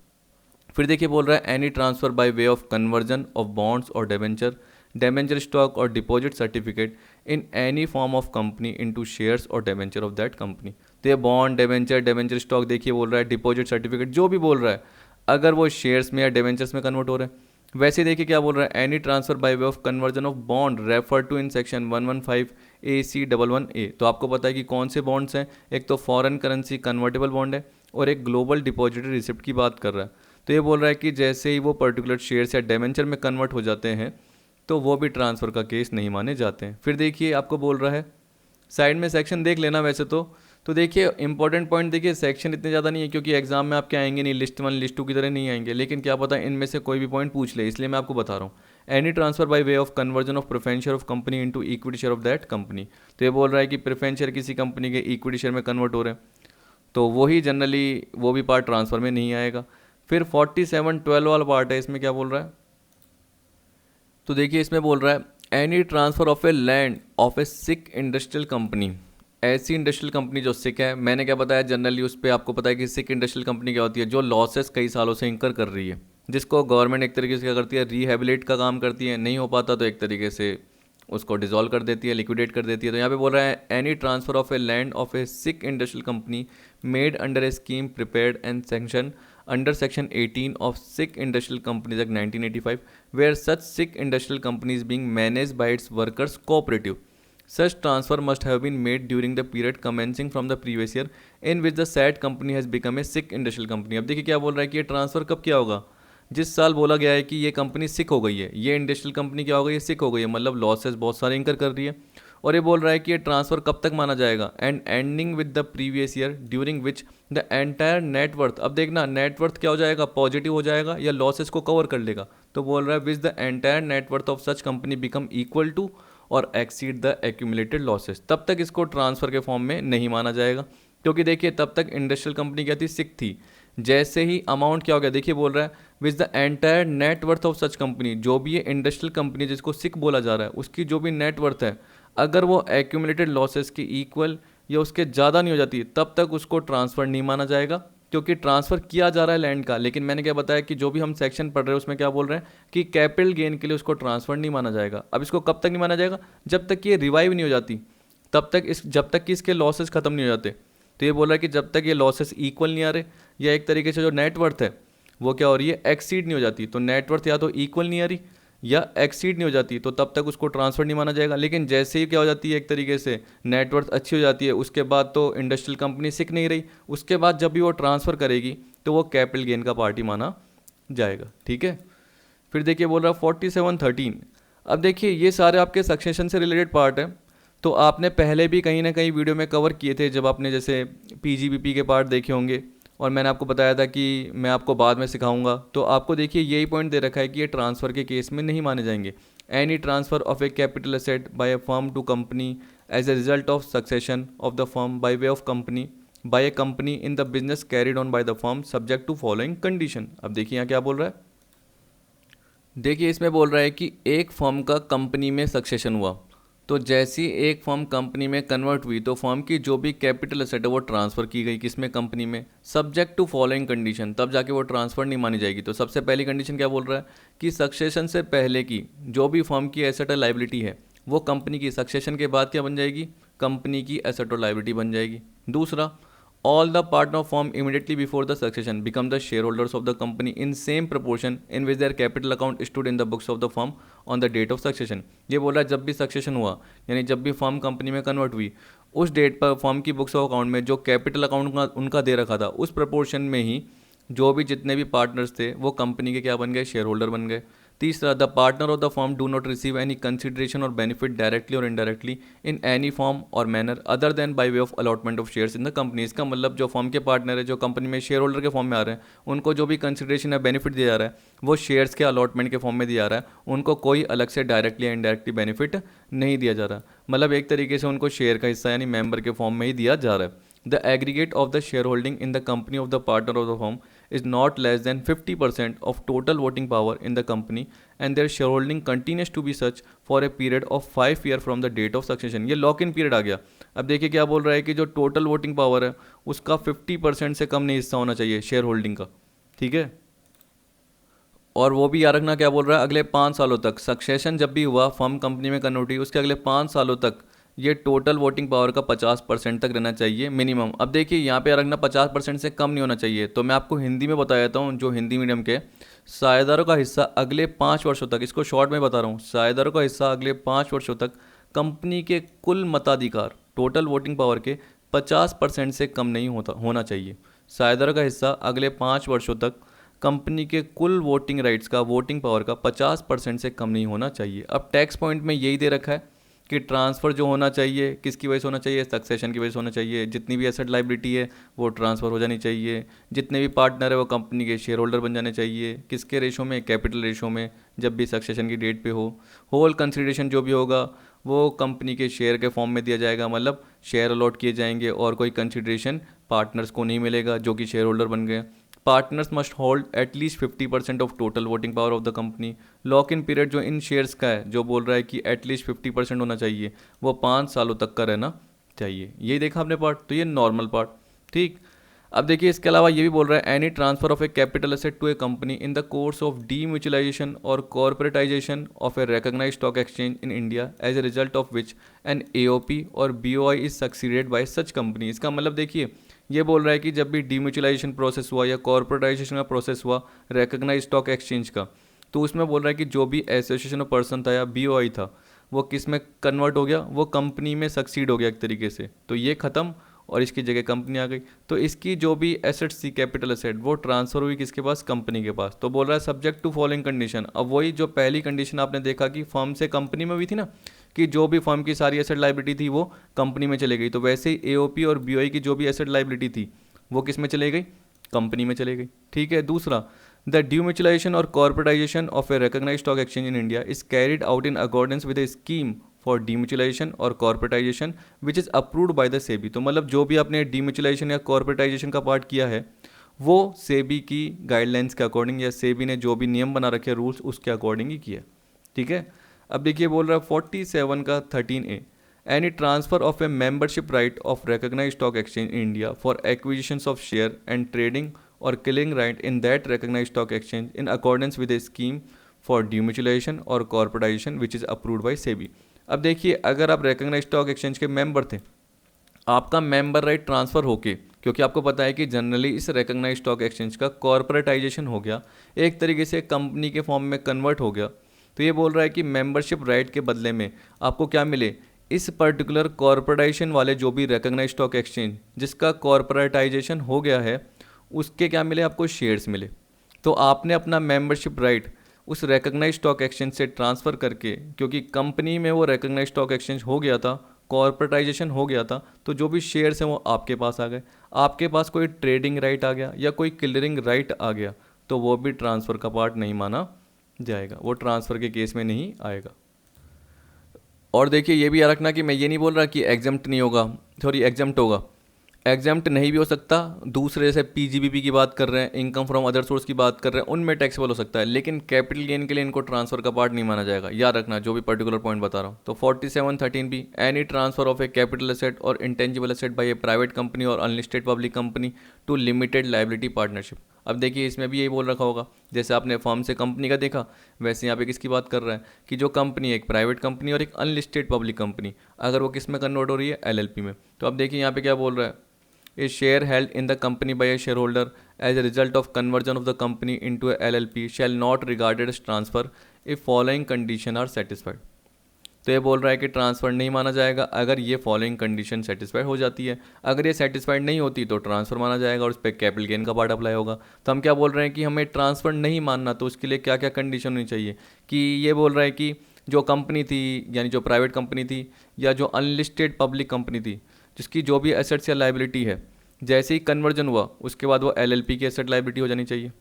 फिर देखिए बोल रहा है any transfer bye way of conversion of bonds और डेबेंचर स्टॉक और deposit certificate in any form of company into shares और डेबेंचर ऑफ दैट कंपनी। तो ये बॉन्ड, डेबेंचर स्टॉक, देखिए बोल रहा है डिपॉजिट सर्टिफिकेट, जो भी बोल रहा है अगर वो शेयर्स में या डेबेंचर्स में कन्वर्ट हो रहे हैं। वैसे देखिए क्या बोल रहा है, any transfer by way of conversion of bond refer to in section 115AC11A। तो आपको पता है कि कौन से बॉन्ड्स हैं, एक तो फॉरेन करेंसी कन्वर्टेबल बॉन्ड है और एक ग्लोबल डिपॉजिटरी रिसिप्ट की बात कर रहा है। तो ये बोल रहा है कि जैसे ही वो पर्टिकुलर शेयर्स या डेबेंचर में कन्वर्ट हो जाते हैं तो वो भी ट्रांसफ़र का केस नहीं माने जाते हैं। फिर देखिए आपको बोल रहा है, साइड में सेक्शन देख लेना वैसे तो देखिए इंपॉर्टेंट पॉइंट देखिए, सेक्शन इतने ज़्यादा नहीं है क्योंकि एग्जाम में आपके आएंगे नहीं, लिस्ट 1 लिस्ट 2 की तरह नहीं आएंगे, लेकिन क्या पता इनमें से कोई भी पॉइंट पूछ ले, इसलिए मैं आपको बता रहा हूँ। Any transfer by way of conversion of preference share of company into equity share of that company. तो ये बोल रहा है कि प्रेफरेंस शेयर किसी कंपनी के इक्विटी शेयर में कन्वर्ट हो रहे हैं तो वही जनरली वो भी पार्ट ट्रांसफ़र में नहीं आएगा। फिर 47(12) वाला पार्ट है, इसमें क्या बोल रहा है, तो देखिए इसमें बोल रहा है any transfer of a land of A sick industrial company. ऐसी इंडस्ट्रियल कंपनी जो सिक है, मैंने क्या बताया जनरली उस पर आपको पता है कि सिक इंडस्ट्रियल कंपनी क्या होती है, जो लॉसेस कई सालों से इंकर कर रही है, जिसको गवर्नमेंट एक तरीके से क्या करती है, रिहेबिलिट का काम करती है, नहीं हो पाता तो एक तरीके से उसको डिसॉल्व कर देती है, लिक्विडेट कर देती है। तो यहाँ पे बोल रहा है any transfer of a land of A sick industrial company made under A scheme prepared and sanction under section 18 of Sick Industrial Companies Act 1985 where such sick industrial company is being managed by its workers cooperative. Such transfer must have been made during the period commencing from the previous year in which the said company has become a sick industrial company. अब देखिए क्या बोल रहा है कि ये transfer कब क्या होगा, जिस साल बोला गया है कि ये कंपनी सिक हो गई है, ये इंडस्ट्रियल कंपनी क्या हो गई है, सिक हो गई है, मतलब लॉसेस बहुत सारे इंकर कर रही है। और ये बोल रहा है कि ये ट्रांसफ़र कब तक माना जाएगा, and ending with the previous year during which the entire net worth. अब देखना नेटवर्थ क्या हो जाएगा, पॉजिटिव हो जाएगा या लॉसेस को कवर कर लेगा। तो बोल रहा है which the entire net worth of such company become equal to और एक्सीड द एक्यूमुलेटेड लॉसेस। तब तक इसको ट्रांसफ़र के फॉर्म में नहीं माना जाएगा, क्योंकि देखिए तब तक इंडस्ट्रियल कंपनी क्या थी, सिक थी। जैसे ही अमाउंट क्या हो गया, देखिए बोल रहा है which the entire net worth of such company, जो भी ये इंडस्ट्रियल कंपनी जिसको सिक बोला जा रहा है उसकी जो भी नेट वर्थ है, अगर वो एक्यूमुलेटेड लॉसेस के इक्वल या उसके ज़्यादा नहीं हो जाती तब तक उसको ट्रांसफ़र नहीं माना जाएगा, क्योंकि ट्रांसफ़र किया जा रहा है लैंड का। लेकिन मैंने क्या बताया कि जो भी हम सेक्शन पढ़ रहे हैं उसमें क्या बोल रहे हैं कि कैपिटल गेन के लिए उसको ट्रांसफ़र नहीं माना जाएगा। अब इसको कब तक नहीं माना जाएगा, जब तक कि ये रिवाइव नहीं हो जाती, तब तक जब तक कि इसके लॉसेस ख़त्म नहीं हो जाते। तो ये बोल रहा है कि जब तक ये लॉसेस इक्वल नहीं आ रहे, या एक तरीके से जो नेटवर्थ है वो क्या हो रही है, एक्सीड नहीं हो जाती। तो नेटवर्थ या तो इक्वल नहीं आ रही या एक्सीड नहीं हो जाती, तो तब तक उसको ट्रांसफ़र नहीं माना जाएगा। लेकिन जैसे ही क्या हो जाती है, एक तरीके से नेटवर्थ अच्छी हो जाती है, उसके बाद तो इंडस्ट्रियल कंपनी सिक नहीं रही, उसके बाद जब भी वो ट्रांसफ़र करेगी तो वो कैपिटल गेन का पार्ट ही माना जाएगा। ठीक है, फिर देखिए बोल रहा 4713। अब देखिए ये सारे आपके सक्सेशन से रिलेटेड पार्ट है, तो आपने पहले भी कहीं ना कहीं वीडियो में कवर किए थे, जब आपने जैसे पीजीबीपी के पार्ट देखे होंगे, और मैंने आपको बताया था कि मैं आपको बाद में सिखाऊंगा। तो आपको देखिए यही पॉइंट दे रखा है कि ये ट्रांसफ़र के केस में नहीं माने जाएंगे। Any transfer of a capital asset by a firm to company as a result of succession of the firm by way of company by a company in the business carried on by the firm subject to following condition. अब देखिए यहाँ क्या बोल रहा है, देखिए इसमें बोल रहा है कि एक फर्म का कंपनी में सक्सेशन हुआ, तो जैसी एक फर्म कंपनी में कन्वर्ट हुई तो फर्म की जो भी कैपिटल एसेट है वो ट्रांसफ़र की गई किसमें, कंपनी में, सब्जेक्ट टू फॉलोइंग कंडीशन, तब जाके वो ट्रांसफ़र नहीं मानी जाएगी। तो सबसे पहली कंडीशन क्या बोल रहा है कि सक्सेशन से पहले की जो भी फर्म की एसेट और लाइबिलिटी है वो कंपनी की, सक्सेशन के बाद क्या बन जाएगी, कंपनी की एसेट और लाइबिलिटी बन जाएगी। दूसरा, all the partner form immediately before the succession become the shareholders of the company in same proportion in which their capital account stood in the books of the firm on the date of succession। ये बोल रहा है जब भी succession हुआ, यानी जब भी फर्म कंपनी में कन्वर्ट हुई, उस डेट पर फर्म की बुक्स ऑफ अकाउंट में जो कैपिटल अकाउंट उनका दे रखा था उस प्रपोर्शन में ही जो भी जितने भी पार्टनर्स थे वो कंपनी के क्या बन गए, शेयर होल्डर बन गए। तीसरा, the partner of the firm do not receive any consideration और बेनिफिट डायरेक्टली और इनडायरेक्टली इन एनी फॉर्म और manner other than bye way of allotment of shares in the company. इसका मतलब जो फर्म के पार्टनर है, जो कंपनी में शेयर होल्डर के फॉर्म में आ रहे हैं, उनको जो भी कंसिडरेशन या बेनिफिट दिया जा रहा है वो शेयर्स के अलॉटमेंट के फॉर्म में दिया जा रहा है, उनको कोई अलग से डायरेक्टली या इनडायरेक्टली बेनिफिट नहीं दिया जा रहा। मतलब एक तरीके से उनको शेयर का हिस्सा यानी मेंबर के फॉर्म में ही दिया जा रहा है। The aggregate of the shareholding in the company of the partner of the firm is not less than 50% of total voting power in the company and their shareholding continues to be such for a period of 5 years from the date of succession। ये lock in period आ गया। अब देखिए क्या बोल रहा है कि जो टोटल वोटिंग पावर है उसका 50% से कम नहीं हिस्सा होना चाहिए शेयर होल्डिंग का। ठीक है, और वो भी याद रखना क्या बोल रहा है, अगले 5 सालों तक, सक्सेशन जब भी हुआ फर्म कंपनी में कन्वर्ट हुई उसके अगले 5 सालों तक ये टोटल वोटिंग पावर का 50% तक रहना चाहिए मिनिमम। अब देखिए यहाँ पे रखना 50% से कम नहीं होना चाहिए। तो मैं आपको हिंदी में बता देता हूँ, जो हिंदी मीडियम के साझेदारों का हिस्सा अगले 5 वर्षों तक, इसको शॉर्ट में बता रहा हूँ, साझेदारों का हिस्सा अगले 5 वर्षों तक कंपनी के कुल मताधिकार टोटल वोटिंग पावर के 50% से कम नहीं होना चाहिए। साझेदारों का हिस्सा अगले 5 वर्षों तक कंपनी के कुल वोटिंग राइट्स का, वोटिंग पावर का 50% से कम नहीं होना चाहिए। अब टैक्स पॉइंट में यही दे रखा है कि ट्रांसफ़र जो होना चाहिए किसकी वजह से होना चाहिए, सक्सेशन की वजह से होना चाहिए। जितनी भी एसेट लाइबिलिटी है वो ट्रांसफ़र हो जानी चाहिए। जितने भी पार्टनर है वो कंपनी के शेयर होल्डर बन जाने चाहिए। किसके रेशो में, कैपिटल रेशो में, जब भी सक्सेशन की डेट पे हो। होल कंसिडरेशन जो भी होगा वो कंपनी के शेयर के फॉर्म में दिया जाएगा, मतलब शेयर अलॉट किए जाएंगे और कोई कंसिडरेशन पार्टनर्स को नहीं मिलेगा जो कि शेयर होल्डर बन गए। Partners must hold at least 50% of total voting power of the company. Lock in period जो इन शेयर्स का है, जो बोल रहा है कि एटलीस्ट 50% होना चाहिए, वो 5 सालों तक का रहना चाहिए। यही देखा आपने पार्ट, तो ये नॉर्मल पार्ट। ठीक, अब देखिए इसके अलावा ये भी बोल रहा है any transfer of a capital asset to a company in the course of demutualisation or corporatisation of a recognised stock exchange in India as a result of which an AOP or BOI is succeeded by such company. इसका मतलब देखिए ये बोल रहा है कि जब भी डीम्यूचुअलाइजेशन प्रोसेस हुआ या कॉर्पोरेटाइजेशन का प्रोसेस हुआ रिकॉग्नाइज्ड स्टॉक एक्सचेंज का, तो उसमें बोल रहा है कि जो भी एसोसिएशन ऑफ पर्सन था या बीओआई था वो किस में कन्वर्ट हो गया, वो कंपनी में सक्सीड हो गया एक तरीके से। तो ये ख़त्म और इसकी जगह कंपनी आ गई। तो इसकी जो भी एसेट्स थी, कैपिटल एसेट, वो ट्रांसफ़र हुई किसके पास, कंपनी के पास। तो बोल रहा है सब्जेक्ट टू फॉलोइंग कंडीशन। अब वही जो पहली कंडीशन आपने देखा कि फर्म से कंपनी में हुई थी ना, कि जो भी फर्म की सारी एसेट लाइबिलिटी थी वो कंपनी में चले गई, तो वैसे ही एओपी और बीओआई की जो भी एसेट लाइबिलिटी थी वो किस में चले गई, कंपनी में चले गई। ठीक है, दूसरा, the demutualisation or corporatisation of a recognised stock exchange in India is carried out in accordance with a scheme for demutualisation or corporatisation which is approved by the SEBI. तो मतलब जो भी आपने डीम्यूचुअलाइजेशन या कॉर्पोरेटाइजेशन का पार्ट किया है वो सेबी की गाइडलाइंस के अकॉर्डिंग या सेबी ने जो भी नियम बना रखे रूल्स उसके अकॉर्डिंग ही किया। ठीक है, अब देखिए बोल रहा है 47 का 13A, any transfer of a membership right of recognised stock exchange in India for acquisitions of share and trading or clearing right in that recognised stock exchange in accordance with a scheme for demutualisation or corporatisation which is approved by SEBI. अब देखिए अगर आप recognised stock exchange के member थे, आपका member right transfer होके, क्योंकि आपको पता है कि जनरली इस रिकॉग्नाइज्ड स्टॉक एक्सचेंज का कॉर्पोरेटाइजेशन हो गया, एक तरीके से कंपनी के फॉर्म में कन्वर्ट हो गया, तो ये बोल रहा है कि मेंबरशिप राइट के बदले में आपको क्या मिले, इस पर्टिकुलर कॉर्पोरेटाइजेशन वाले जो भी रिकॉग्नाइज्ड स्टॉक एक्सचेंज जिसका कॉर्पोरेटाइजेशन हो गया है उसके क्या मिले, आपको शेयर्स मिले। तो आपने अपना मेंबरशिप राइट उस रिकॉग्नाइज्ड स्टॉक एक्सचेंज से ट्रांसफ़र करके, क्योंकि कंपनी में वो रिकॉग्नाइज्ड स्टॉक एक्सचेंज हो गया था, कॉर्पोरेटाइजेशन हो गया था, तो जो भी शेयर्स हैं वो आपके पास आ गए। आपके पास कोई ट्रेडिंग राइट आ गया या कोई क्लियरिंग राइट आ गया तो वो भी ट्रांसफ़र का पार्ट नहीं माना जाएगा, वो ट्रांसफ़र के केस में नहीं आएगा। और देखिए ये भी याद रखना कि मैं ये नहीं बोल रहा कि एग्जम्प्ट नहीं होगा, सॉरी एग्जम्प्ट होगा, एग्जम्प्ट नहीं भी हो सकता। दूसरे जैसे पीजीबीपी की बात कर रहे हैं, इनकम फ्रॉम अदर सोर्स की बात कर रहे हैं, उनमें टैक्सेबल हो सकता है, लेकिन कैपिटल गेन के लिए इनको ट्रांसफर का पार्ट नहीं माना जाएगा। याद रखना जो भी पर्टिकुलर पॉइंट बता रहा हूँ। तो 47(13)B, any transfer of a capital asset और intangible asset by a private company और unlisted public company to limited liability partnership. अब देखिए इसमें भी यही बोल रखा होगा, जैसे आपने फर्म से कंपनी का देखा, वैसे यहाँ पे किसकी बात कर रहा है कि जो कंपनी एक प्राइवेट कंपनी और एक अनलिस्टेड पब्लिक कंपनी, अगर वो किस में कन्वर्ट हो रही है, एलएलपी में। तो अब देखिए यहाँ पे क्या बोल रहा है, a share held in the company by a shareholder as a result of conversion of the company into a LLP shall not regarded as transfer if following condition are satisfied। तो ये बोल रहा है कि ट्रांसफ़र नहीं माना जाएगा अगर ये फॉलोइंग कंडीशन सेटिस्फाइड हो जाती है। अगर ये सेटिस्फाइड नहीं होती तो ट्रांसफ़र माना जाएगा और उस पर कैपिटल गेन का पार्ट अप्लाई होगा। तो हम क्या बोल रहे हैं कि हमें ट्रांसफ़र नहीं मानना, तो उसके लिए क्या क्या कंडीशन होनी चाहिए, कि ये बोल रहा है कि जो कंपनी थी यानी जो प्राइवेट कंपनी थी या जो अनलिस्टेड पब्लिक कंपनी थी जिसकी जो भी एसेट्स या लाइबिलिटी है, जैसे ही कन्वर्जन हुआ उसके बाद वो एलएलपी की एसेट लाइबिलिटी हो जानी चाहिए।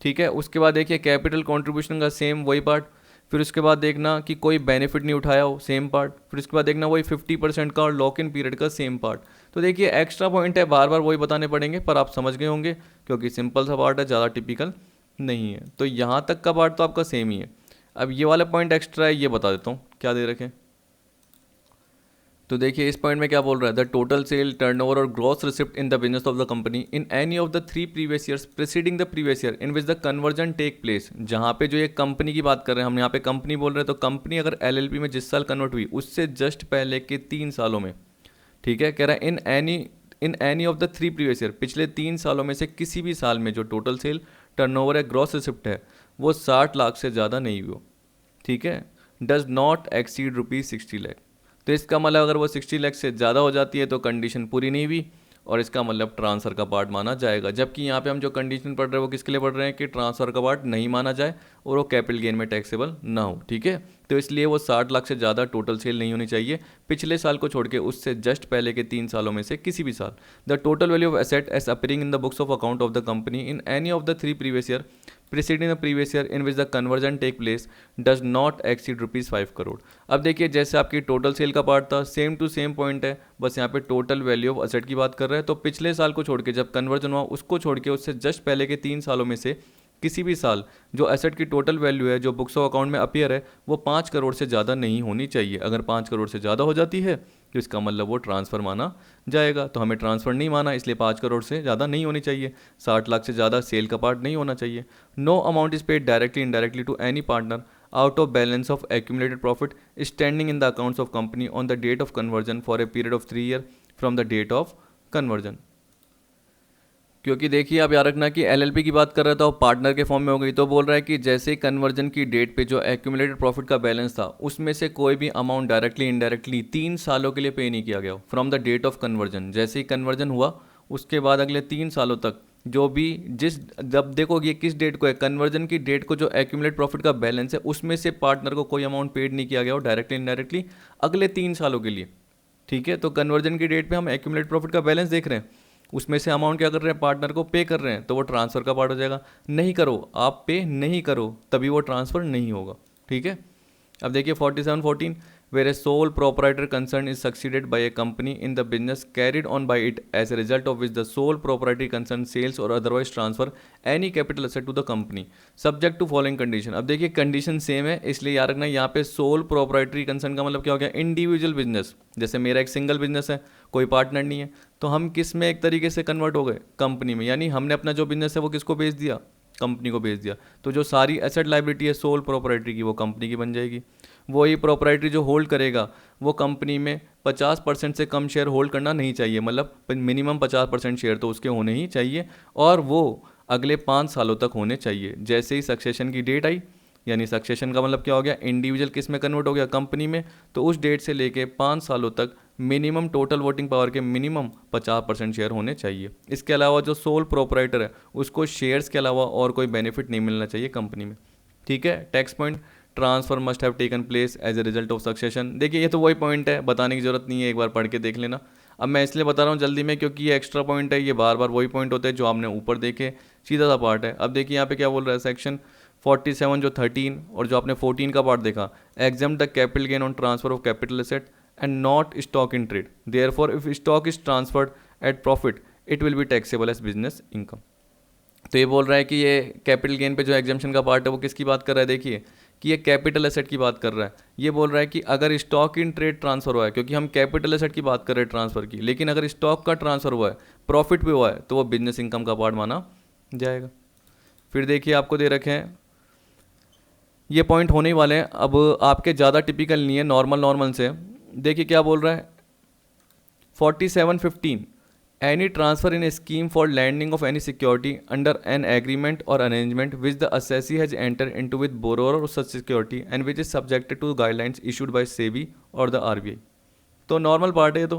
ठीक है, उसके बाद देखिए कैपिटल कंट्रीब्यूशन का सेम वही पार्ट, फिर उसके बाद देखना कि कोई बेनिफिट नहीं उठाया हो, सेम पार्ट, फिर उसके बाद देखना वही 50% का और लॉक इन पीरियड का सेम पार्ट। तो देखिए एक्स्ट्रा पॉइंट है, बार बार वही बताने पड़ेंगे, पर आप समझ गए होंगे क्योंकि सिंपल सा पार्ट है, ज़्यादा टिपिकल नहीं है। तो यहाँ तक का पार्ट तो आपका सेम ही है। अब ये वाला पॉइंट एक्स्ट्रा है, ये बता देता हूँ क्या दे रखें। तो देखिए इस पॉइंट में क्या बोल रहा है, द टोटल सेल, टर्नओवर और gross receipt in the business of the company in any of the 3 previous years preceding the previous year in which the conversion take place. जहाँ पे जो ये कंपनी की बात कर रहे हैं, हम यहाँ पे कंपनी बोल रहे हैं, तो कंपनी अगर एलएलपी में जिस साल कन्वर्ट हुई उससे जस्ट पहले के 3 सालों में, ठीक है, कह रहा है इन any of the 3 previous year, पिछले 3 सालों में से किसी भी साल में जो टोटल सेल, टर्नओवर है, ग्रॉस रिसिप्ट है, वो 60 लाख से ज़्यादा नहीं हुई हो। ठीक है, डज नॉट एक्सीड ₹60 लाख। तो इसका मतलब अगर वो 60 लाख से ज़्यादा हो जाती है तो कंडीशन पूरी नहीं हुई और इसका मतलब ट्रांसफ़र का पार्ट माना जाएगा। जबकि यहाँ पे हम जो कंडीशन पढ़ रहे हैं वो किसके लिए पढ़ रहे हैं कि ट्रांसफ़र का पार्ट नहीं माना जाए और वो कैपिटल गेन में टैक्सेबल ना हो। ठीक है, तो इसलिए वो 60 लाख से ज़्यादा टोटल सेल नहीं होनी चाहिए, पिछले साल को छोड़ के उससे जस्ट पहले के 3 सालों में से किसी भी साल। The total value of asset as appearing in the books of account of the company in any of the 3 previous year preceding the previous year in which the conversion take place does not exceed ₹5 crore. अब देखिए जैसे आपकी total sale का part था, same to same point है, बस यहाँ पे टोटल वैल्यू ऑफ असेट की बात कर रहे हैं। तो पिछले साल को छोड़ के जब कन्वर्जन हुआ उसको छोड़ के उससे जस्ट पहले के 3 सालों में से किसी भी साल जो एसेट की टोटल वैल्यू है जो बुक्स ऑफ अकाउंट में अपीयर है वो 5 करोड़ से ज़्यादा नहीं होनी चाहिए। अगर 5 करोड़ से ज़्यादा हो जाती है तो इसका मतलब वो ट्रांसफ़र माना जाएगा। तो हमें ट्रांसफ़र नहीं माना, इसलिए 5 करोड़ से ज़्यादा नहीं होनी चाहिए, 60 लाख से ज़्यादा सेल का पार्ट नहीं होना चाहिए। No amount is paid directly indirectly to any partner out of balance of accumulated profit standing in the accounts of company on the date of conversion for a period of 3 year from the date of conversion. क्योंकि देखिए आप याद रखना कि LLP की बात कर रहा था और पार्टनर के फॉर्म में हो गई, तो बोल रहा है कि जैसे कन्वर्जन की डेट पे जो एक्यूमुलेटेड प्रॉफिट का बैलेंस था उसमें से कोई भी अमाउंट डायरेक्टली इनडायरेक्टली 3 सालों के लिए पे नहीं किया गया from the date of conversion. जैसे ही कन्वर्जन हुआ उसके बाद अगले 3 सालों तक जो भी जब देखो ये किस डेट को है, कन्वर्जन की डेट को जो एक्यूमुलेट प्रॉफिट का बैलेंस है उसमें से पार्टनर को कोई अमाउंट पेड नहीं किया गया हो डायरेक्टली इनडायरेक्टली अगले 3 सालों के लिए। ठीक है, तो कन्वर्जन की डेट पे हम एक्यूमुलेट प्रॉफिट का बैलेंस देख रहे हैं, उसमें से अमाउंट क्या कर रहे हैं, पार्टनर को पे कर रहे हैं, तो वो ट्रांसफ़र का पार्ट हो जाएगा। नहीं करो, आप पे नहीं करो तभी वो ट्रांसफ़र नहीं होगा। ठीक है, अब देखिए 47(14) where a sole proprietor concern is succeeded by a company in the business carried on by it, as a result of which the sole proprietary concern sales or otherwise transfer any capital asset to the company subject to following condition। अब देखिए condition same है, इसलिए याद रखना यहाँ पे soul proprietary concern का मतलब क्या हो गया, इंडिविजुअल बिजनेस। जैसे मेरा एक सिंगल बिजनेस है, कोई पार्टनर नहीं है, तो हम किस में एक तरीके से कन्वर्ट हो गए, कंपनी में, यानी हमने अपना जो बिजनेस है वो किसको बेच दिया, कंपनी को बेच दिया। तो जो सारी एसेट लाइबिलिटी है सोल प्रोप्राइटरी की वो कंपनी की बन जाएगी। वही प्रोप्राइटरी जो होल्ड करेगा वो कंपनी में 50% से कम शेयर होल्ड करना नहीं चाहिए, मतलब मिनिमम 50% शेयर तो उसके होने ही चाहिए, और वो अगले 5 सालों तक होने चाहिए। जैसे ही सक्सेशन की डेट आई, यानी सक्सेशन का मतलब क्या हो गया, इंडिविजुअल किस में कन्वर्ट हो गया, कंपनी में, तो उस डेट से लेके 5 सालों तक मिनिमम टोटल वोटिंग पावर के मिनिमम 50% शेयर होने चाहिए। इसके अलावा जो सोल प्रोप्राइटर है उसको शेयर्स के अलावा और कोई बेनिफिट नहीं मिलना चाहिए कंपनी में। ठीक है, tax point, transfer must have taken place as a result of succession. देखिए ये तो वही पॉइंट है, बताने की जरूरत नहीं है, एक बार पढ़ के देख लेना। अब मैं इसलिए बता रहा हूँ जल्दी में क्योंकि ये एक्स्ट्रा पॉइंट है, ये बार बार वही पॉइंट होते हैं जो आपने ऊपर देखे, सीधा सा पार्ट है। अब देखिए यहाँ पे क्या बोल रहा है, सेक्शन 47 जो 13 और जो आपने 14 का पार्ट देखा, exam the capital gain on transfer of capital asset and not stock in trade, therefore if stock is transferred at profit it will be taxable as business income. तो ये बोल रहा है कि ये कैपिटल गेन पे जो एग्जाम्शन का पार्ट है वो किसकी बात कर रहा है, देखिए कि ये कैपिटल एसेट की बात कर रहा है। ये बोल रहा है कि अगर स्टॉक इन ट्रेड ट्रांसफर हुआ है, क्योंकि हम कैपिटल एसेट की बात कर रहे हैं ट्रांसफर की, लेकिन अगर स्टॉक का ट्रांसफर हुआ है, प्रॉफिट भी हुआ है, तो वो बिजनेस इनकम का पार्ट माना जाएगा। फिर देखिए आपको दे रखे हैं, ये पॉइंट होने ही वाले हैं, अब आपके ज़्यादा टिपिकल नहीं है, नॉर्मल से। देखिए क्या बोल रहा है, 4715 any transfer in a scheme for lending of any security under an agreement or arrangement which the assessee has entered into with borrower of such security and which is subjected to guidelines issued by SEBI or the RBI। तो normal part है ये तो।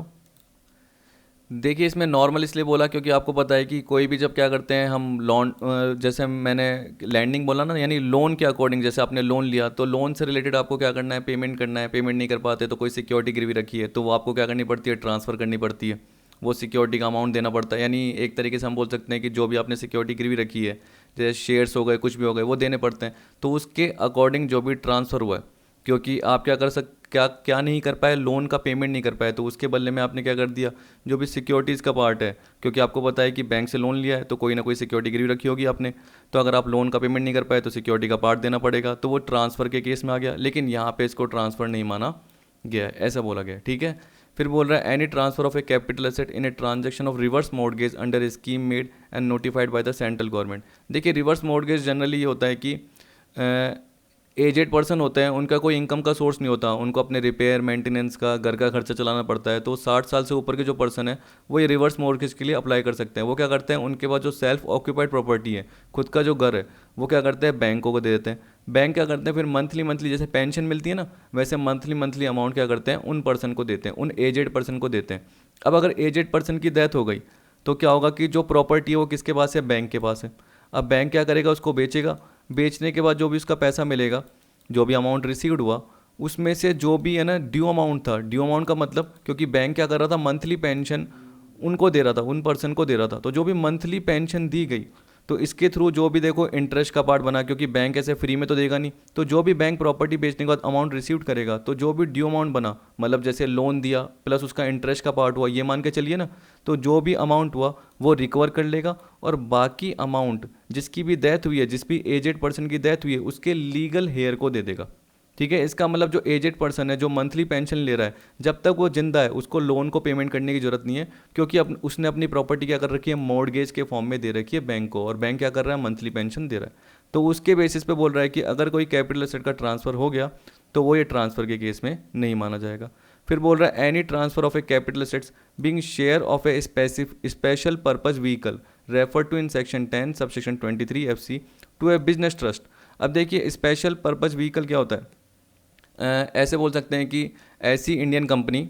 देखिए इसमें normal इसलिए बोला क्योंकि आपको पता है कि कोई भी जब क्या करते हैं हम लोन, जैसे मैंने लैंडिंग बोला ना, यानी लोन के अकॉर्डिंग, जैसे आपने लोन लिया तो लोन से रिलेटेड आपको क्या करना है, पेमेंट करना है। पेमेंट नहीं कर पाते तो कोई सिक्योरिटी गिरवी रखी है तो वो आपको क्या करनी पड़ती है, ट्रांसफ़र करनी पड़ती है, वो सिक्योरिटी का अमाउंट देना पड़ता है। यानी एक तरीके से हम बोल सकते हैं कि जो भी आपने सिक्योरिटी गिरवी रखी है, जैसे शेयर्स हो गए, कुछ भी हो गए, वो देने पड़ते हैं। तो उसके अकॉर्डिंग जो भी ट्रांसफ़र हुआ है, क्योंकि आप क्या नहीं कर पाए, लोन का पेमेंट नहीं कर पाए, तो उसके बदले में आपने क्या कर दिया, जो भी सिक्योरिटीज़ का पार्ट है, क्योंकि आपको पता है कि बैंक से लोन लिया है तो कोई ना कोई सिक्योरिटी गिरवी रखी होगी आपने, तो अगर आप लोन का पेमेंट नहीं कर पाए तो सिक्योरिटी का पार्ट देना पड़ेगा, तो वो ट्रांसफ़र के केस में आ गया। लेकिन यहाँ पे इसको ट्रांसफ़र नहीं माना गया है, ऐसा बोला गया। ठीक है, फिर बोल रहा है any transfer of a capital asset in a transaction of reverse mortgage under A scheme made and notified by the central government. देखिए रिवर्स मॉर्गेज जनरली ये होता है कि एजेड पर्सन होते हैं, उनका कोई इनकम का सोर्स नहीं होता, उनको अपने रिपेयर मेंटेनेंस का, घर का खर्चा चलाना पड़ता है। तो 60 साल से ऊपर के जो पर्सन है वो ये रिवर्स मॉर्गेज के लिए अप्लाई कर सकते हैं। वो क्या करते हैं, उनके पास जो सेल्फ ऑक्यूपाइड प्रॉपर्टी है, खुद का जो घर है, वो क्या करते हैं, बैंकों को दे देते हैं। बैंक क्या करते हैं फिर मंथली जैसे पेंशन मिलती है ना, वैसे मंथली अमाउंट क्या करते हैं, उन पर्सन को देते हैं, उन एजेड पर्सन को देते हैं। अब अगर एजेड पर्सन की डेथ हो गई तो क्या होगा कि जो प्रॉपर्टी है वो किसके पास है, बैंक के पास है। अब बैंक क्या करेगा, उसको बेचेगा, बेचने के बाद जो भी उसका पैसा मिलेगा, जो भी अमाउंट रिसीव्ड हुआ, उसमें से जो भी है ना ड्यू अमाउंट था, ड्यू अमाउंट का मतलब, क्योंकि बैंक क्या कर रहा था, मंथली पेंशन उनको दे रहा था, उन पर्सन को दे रहा था, तो जो भी मंथली पेंशन दी गई तो इसके थ्रू जो भी देखो इंटरेस्ट का पार्ट बना, क्योंकि बैंक ऐसे फ्री में तो देगा नहीं, तो जो भी बैंक प्रॉपर्टी बेचने के बाद अमाउंट रिसीव्ड करेगा, तो जो भी ड्यू अमाउंट बना, मतलब जैसे लोन दिया प्लस उसका इंटरेस्ट का पार्ट हुआ, ये मान के चलिए ना, तो जो भी अमाउंट हुआ वो रिकवर कर लेगा, और बाकी अमाउंट जिसकी भी डेथ हुई है, जिस भी एजेड पर्सन की डेथ हुई है, उसके लीगल हेयर को दे देगा। ठीक है, इसका मतलब जो एजेड पर्सन है, जो मंथली पेंशन ले रहा है, जब तक वो जिंदा है उसको लोन को पेमेंट करने की जरूरत नहीं है, क्योंकि उसने अपनी प्रॉपर्टी क्या कर रखी है, मॉर्गेज के फॉर्म में दे रखी है बैंक को, और बैंक क्या कर रहा है, मंथली पेंशन दे रहा है। तो उसके बेसिस पे बोल रहा है कि अगर कोई कैपिटल एसेट का ट्रांसफर हो गया तो वो ये ट्रांसफर के केस में नहीं माना जाएगा। फिर बोल रहा है any transfer of a capital assets being share of a special purpose vehicle refer to in section 10 subsection 23 FC to a business trust. अब देखिए स्पेशल पर्पज व्हीकल क्या होता है, ऐसे बोल सकते हैं कि ऐसी इंडियन कंपनी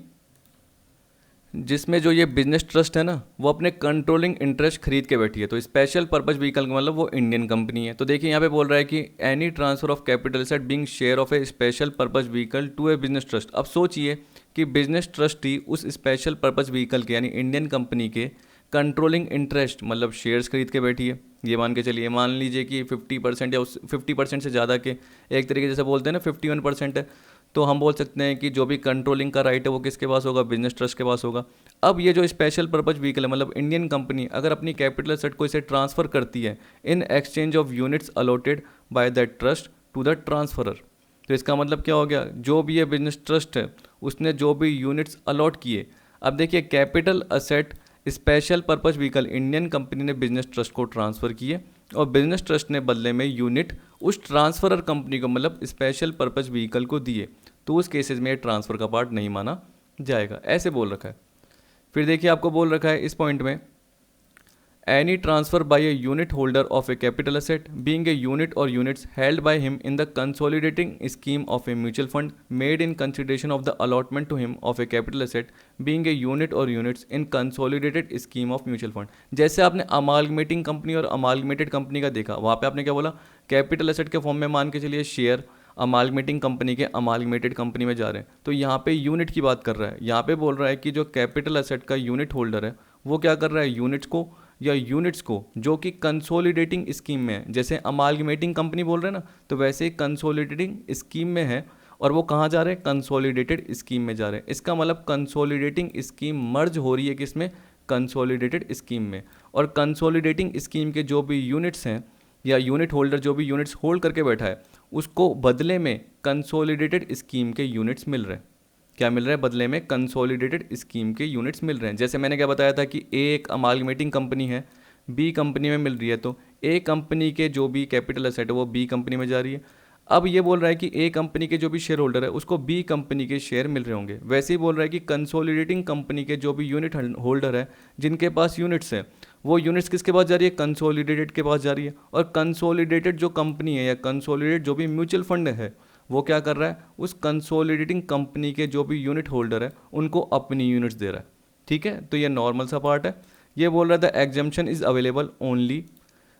जिसमें जो ये बिजनेस ट्रस्ट है ना, वो अपने कंट्रोलिंग इंटरेस्ट खरीद के बैठी है, तो स्पेशल पर्पज व्हीकल का मतलब वो इंडियन कंपनी है। तो देखिए यहाँ पे बोल रहा है कि any transfer of capital asset being share of a special purpose vehicle to a business trust. अब सोचिए कि बिजनेस ट्रस्ट ही उस स्पेशल पर्पज व्हीकल के, यानी इंडियन कंपनी के कंट्रोलिंग इंटरेस्ट, मतलब शेयर्स खरीद के बैठी है। ये मान के चलिए, मान लीजिए कि 50% या उस 50% से ज़्यादा के, एक तरीके जैसे बोलते हैं ना 51% है, तो हम बोल सकते हैं कि जो भी कंट्रोलिंग का राइट है वो किसके पास होगा, बिजनेस ट्रस्ट के पास होगा। अब ये जो स्पेशल पर्पज व्हीकल है, मतलब इंडियन कंपनी अगर अपनी कैपिटल एसेट को इसे ट्रांसफर करती है in exchange of units allotted by that trust to the transferor, तो इसका मतलब क्या हो गया, जो भी ये बिजनेस ट्रस्ट है उसने जो भी यूनिट्स अलॉट किए। अब देखिए capital asset special purpose vehicle Indian company ने बिजनेस ट्रस्ट को ट्रांसफ़र किए और बिजनेस ट्रस्ट ने बदले में यूनिट उस ट्रांसफरर कंपनी को, मतलब स्पेशल पर्पज व्हीकल को दिए, तो उस केसेस में ये ट्रांसफ़र का पार्ट नहीं माना जाएगा, ऐसे बोल रखा है। फिर देखिए आपको बोल रखा है इस पॉइंट में, any transfer by a unit holder of a capital asset being a unit or units held by him in the consolidating scheme of a mutual fund made in consideration of the allotment to him of a capital asset being a unit or units in consolidated scheme of mutual fund। जैसे आपने अमालगमेटिंग company और अमालगमेटेड company का देखा, वहाँ पे आपने क्या बोला, कैपिटल एसेट के फॉर्म में मान के चलिए शेयर अमालगमेटिंग कंपनी के अमालगमेटेड कंपनी में जा रहे हैं, तो यहाँ पे यूनिट की बात कर रहा है। यहाँ पे बोल रहा है कि जो कैपिटल एसेट का यूनिट होल्डर है वो क्या कर रहा है, यूनिट्स को या यूनिट्स को जो कि कंसोलिडेटिंग स्कीम में है, जैसे अमालगमेटिंग कंपनी बोल रहे हैं ना, तो वैसे ही कंसोलिडेटिंग स्कीम में है और वो कहाँ जा रहे हैं, कंसोलिडेटेड स्कीम में जा रहे हैं। इसका मतलब कंसोलिडेटिंग स्कीम मर्ज हो रही है किसमें, कंसोलिडेटेड स्कीम में। और कंसोलिडेटिंग स्कीम के जो भी यूनिट्स हैं या यूनिट होल्डर जो भी यूनिट्स होल्ड करके बैठा है उसको बदले में कंसोलिडेटेड स्कीम के यूनिट्स मिल रहे हैं। क्या मिल रहा है, बदले में कंसोलिडेटेड स्कीम के यूनिट्स मिल रहे हैं। जैसे मैंने क्या बताया था कि ए एक अमालगमेटिंग कंपनी है, बी कंपनी में मिल रही है, तो ए कंपनी के जो भी कैपिटल एसेट है वो बी कंपनी में जा रही है। अब ये बोल रहा है कि ए कंपनी के जो भी शेयर होल्डर है उसको बी कंपनी के शेयर मिल रहे होंगे। वैसे ही बोल रहा है कि कंसोलिडेटिंग कंपनी के जो भी यूनिट होल्डर है जिनके पास यूनिट्स है, वो यूनिट्स किसके पास जा रही है, कंसोलिडेटेड के पास जा रही है। और कंसोलिडेटेड जो कंपनी है या कंसोलिडेटेड जो भी म्यूचुअल फंड है वो क्या कर रहा है, उस कंसोलिडेटिंग कंपनी के जो भी यूनिट होल्डर है उनको अपनी यूनिट्स दे रहा है। ठीक है, तो ये नॉर्मल सा पार्ट है। ये बोल रहा है the exemption is available only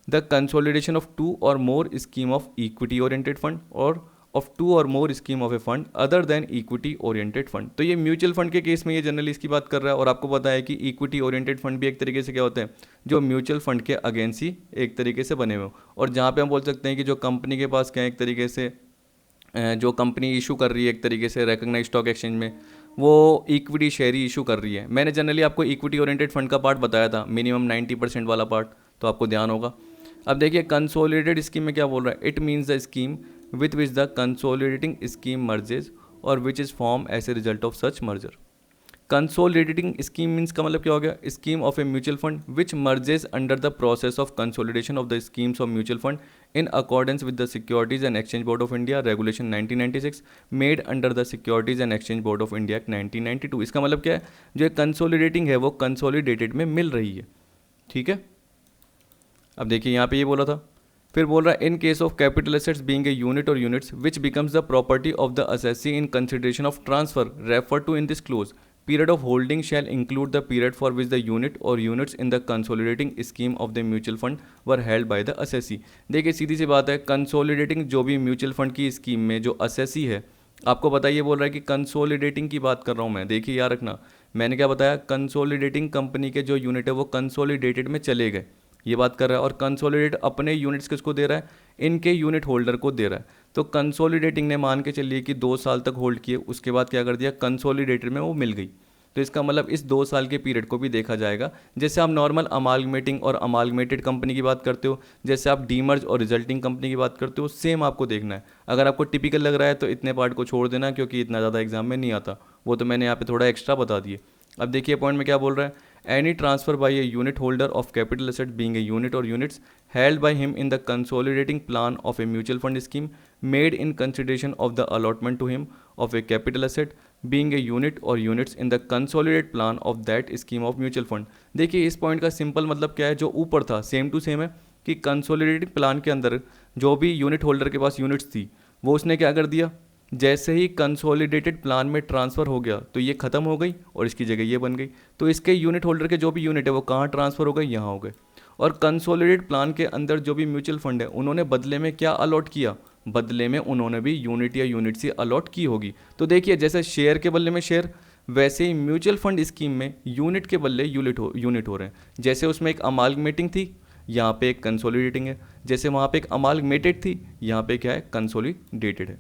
the consolidation of two or more scheme of equity oriented fund or of two or more scheme of a fund other than equity oriented fund. तो ये mutual fund के case में ये generally इसकी बात कर रहा है। और आपको पता है कि इक्विटी ओरिएंटेड फंड भी एक तरीके से क्या होते हैं, जो म्यूचुअल फंड के अगेंस्ट ही एक तरीके से बने हुए हो। और जहाँ पे हम बोल सकते हैं कि जो कंपनी के पास क्या एक तरीके से जो कंपनी इशू कर रही है एक तरीके से रिकग्नाइज स्टॉक एक्सचेंज में, वो इक्विटी शेयर ही इशू कर रही है। मैंने जनरली आपको इक्विटी ओरिएंटेड फंड का पार्ट बताया था, मिनिमम 90% वाला पार्ट, तो आपको ध्यान होगा। अब देखिए कंसोलिडेटेड स्कीम में क्या बोल रहा है, it means the scheme with which the consolidating scheme merges or which is form as a result of such merger. Consolidating scheme means का मतलब क्या हो गया, scheme of a mutual fund which merges under the process of consolidation of the schemes of mutual fund in accordance with the Securities and Exchange Board of India Regulation 1996 made under the Securities and Exchange Board of India Act 1992। इसका मतलब क्या है, जो consolidating है वो consolidated में मिल रही है। ठीक है, अब देखिए यहाँ पे ये बोला था, फिर बोल रहा है in case of capital assets being a unit or units which becomes the property of the assessee in consideration of transfer refer to in this clause period of holding shall include the period for which the unit or units in the consolidating scheme of the mutual fund were held by the assessee। देखिए सीधी सी बात है, consolidating जो भी mutual fund की scheme में जो assessee है, आपको बताइए बोल रहा है कि कंसोलिडेटिंग की बात कर रहा हूँ मैं। देखिए याद रखना, मैंने क्या बताया, कंसोलिडेटिंग कंपनी के जो यूनिट है वो कंसोलिडेटेड में चले गए, ये बात कर रहा है। और कंसोलिडेट अपने यूनिट्स किसको दे रहा है, इनके यूनिट होल्डर को दे रहा है। तो कंसोलिडेटिंग ने मान के चलिए कि 2 साल तक होल्ड किए, उसके बाद क्या कर दिया, कंसोलिडेटेड में वो मिल गई। तो इसका मतलब इस 2 साल के पीरियड को भी देखा जाएगा। जैसे आप नॉर्मल अमालगमेटिंग और अमालगमेटेड कंपनी की बात करते हो, जैसे आप डीमर्ज और रिजल्टिंग कंपनी की बात करते हो, सेम आपको देखना है। अगर आपको टिपिकल लग रहा है तो इतने पार्ट को छोड़ देना, क्योंकि इतना ज़्यादा एग्जाम में नहीं आता, वो तो मैंने यहाँ पे थोड़ा एक्स्ट्रा बता दिए। अब देखिए पॉइंट में क्या बोल रहा है, any transfer by a unit holder of capital asset being a unit or units held by him in the consolidating plan of a mutual fund scheme made in consideration of the allotment to him of a capital asset being a unit or units in the consolidate plan of that scheme of mutual fund. देखिए इस point का simple मतलब क्या है, जो ऊपर था same to same है कि कंसोलिडेटेड प्लान के अंदर जो भी यूनिट होल्डर के पास यूनिट्स थी वो उसने क्या कर दिया, जैसे ही कंसोलिडेटेड प्लान में ट्रांसफ़र हो गया तो ये ख़त्म हो गई और इसकी जगह ये बन गई। तो इसके यूनिट होल्डर के जो भी यूनिट है वो कहाँ ट्रांसफ़र हो गए, यहाँ हो गए। और कंसोलिडेटेड प्लान के अंदर जो भी म्यूचुअल फंड है उन्होंने बदले में क्या अलॉट किया, बदले में उन्होंने भी यूनिट या यूनिट से अलॉट की होगी। तो देखिए जैसे शेयर के बदले में शेयर, वैसे ही म्यूचुअल फंड स्कीम में यूनिट के बदले यूनिट हो रहे हैं। जैसे उसमें एक अमालगमेटिंग थी, यहाँ पे एक कंसोलिडेटिंग है। जैसे वहाँ पे एक अमालगमेटेड थी, यहाँ पे क्या है, कंसोलिडेटेड है।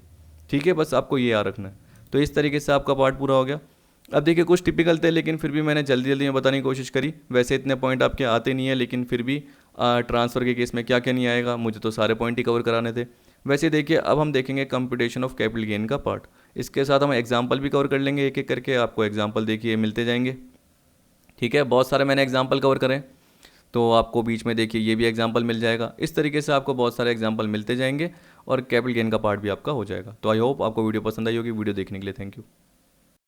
ठीक है, बस आपको ये याद रखना है। तो इस तरीके से आपका पार्ट पूरा हो गया। अब देखिए कुछ टिपिकल थे, लेकिन फिर भी मैंने जल्दी जल्दी में बताने की कोशिश करी। वैसे इतने पॉइंट आपके आते नहीं है, लेकिन फिर भी ट्रांसफ़र के केस में क्या क्या नहीं आएगा, मुझे तो सारे पॉइंट ही कवर कराने थे। वैसे देखिए अब हम देखेंगे कंप्यूटेशन ऑफ कैपिटल गेन का पार्ट। इसके साथ हम एग्जाम्पल भी कवर कर लेंगे, एक एक करके आपको एग्जाम्पल देखिए मिलते जाएंगे। ठीक है, बहुत सारे मैंने एग्जाम्पल कवर करें, तो आपको बीच में देखिए ये भी एग्जाम्पल मिल जाएगा। इस तरीके से आपको बहुत सारे एग्जाम्पल मिलते जाएंगे और कैपिटल गेन का पार्ट भी आपका हो जाएगा। तो आई होप आपको वीडियो पसंद आई होगी। वीडियो देखने के लिए थैंक यू।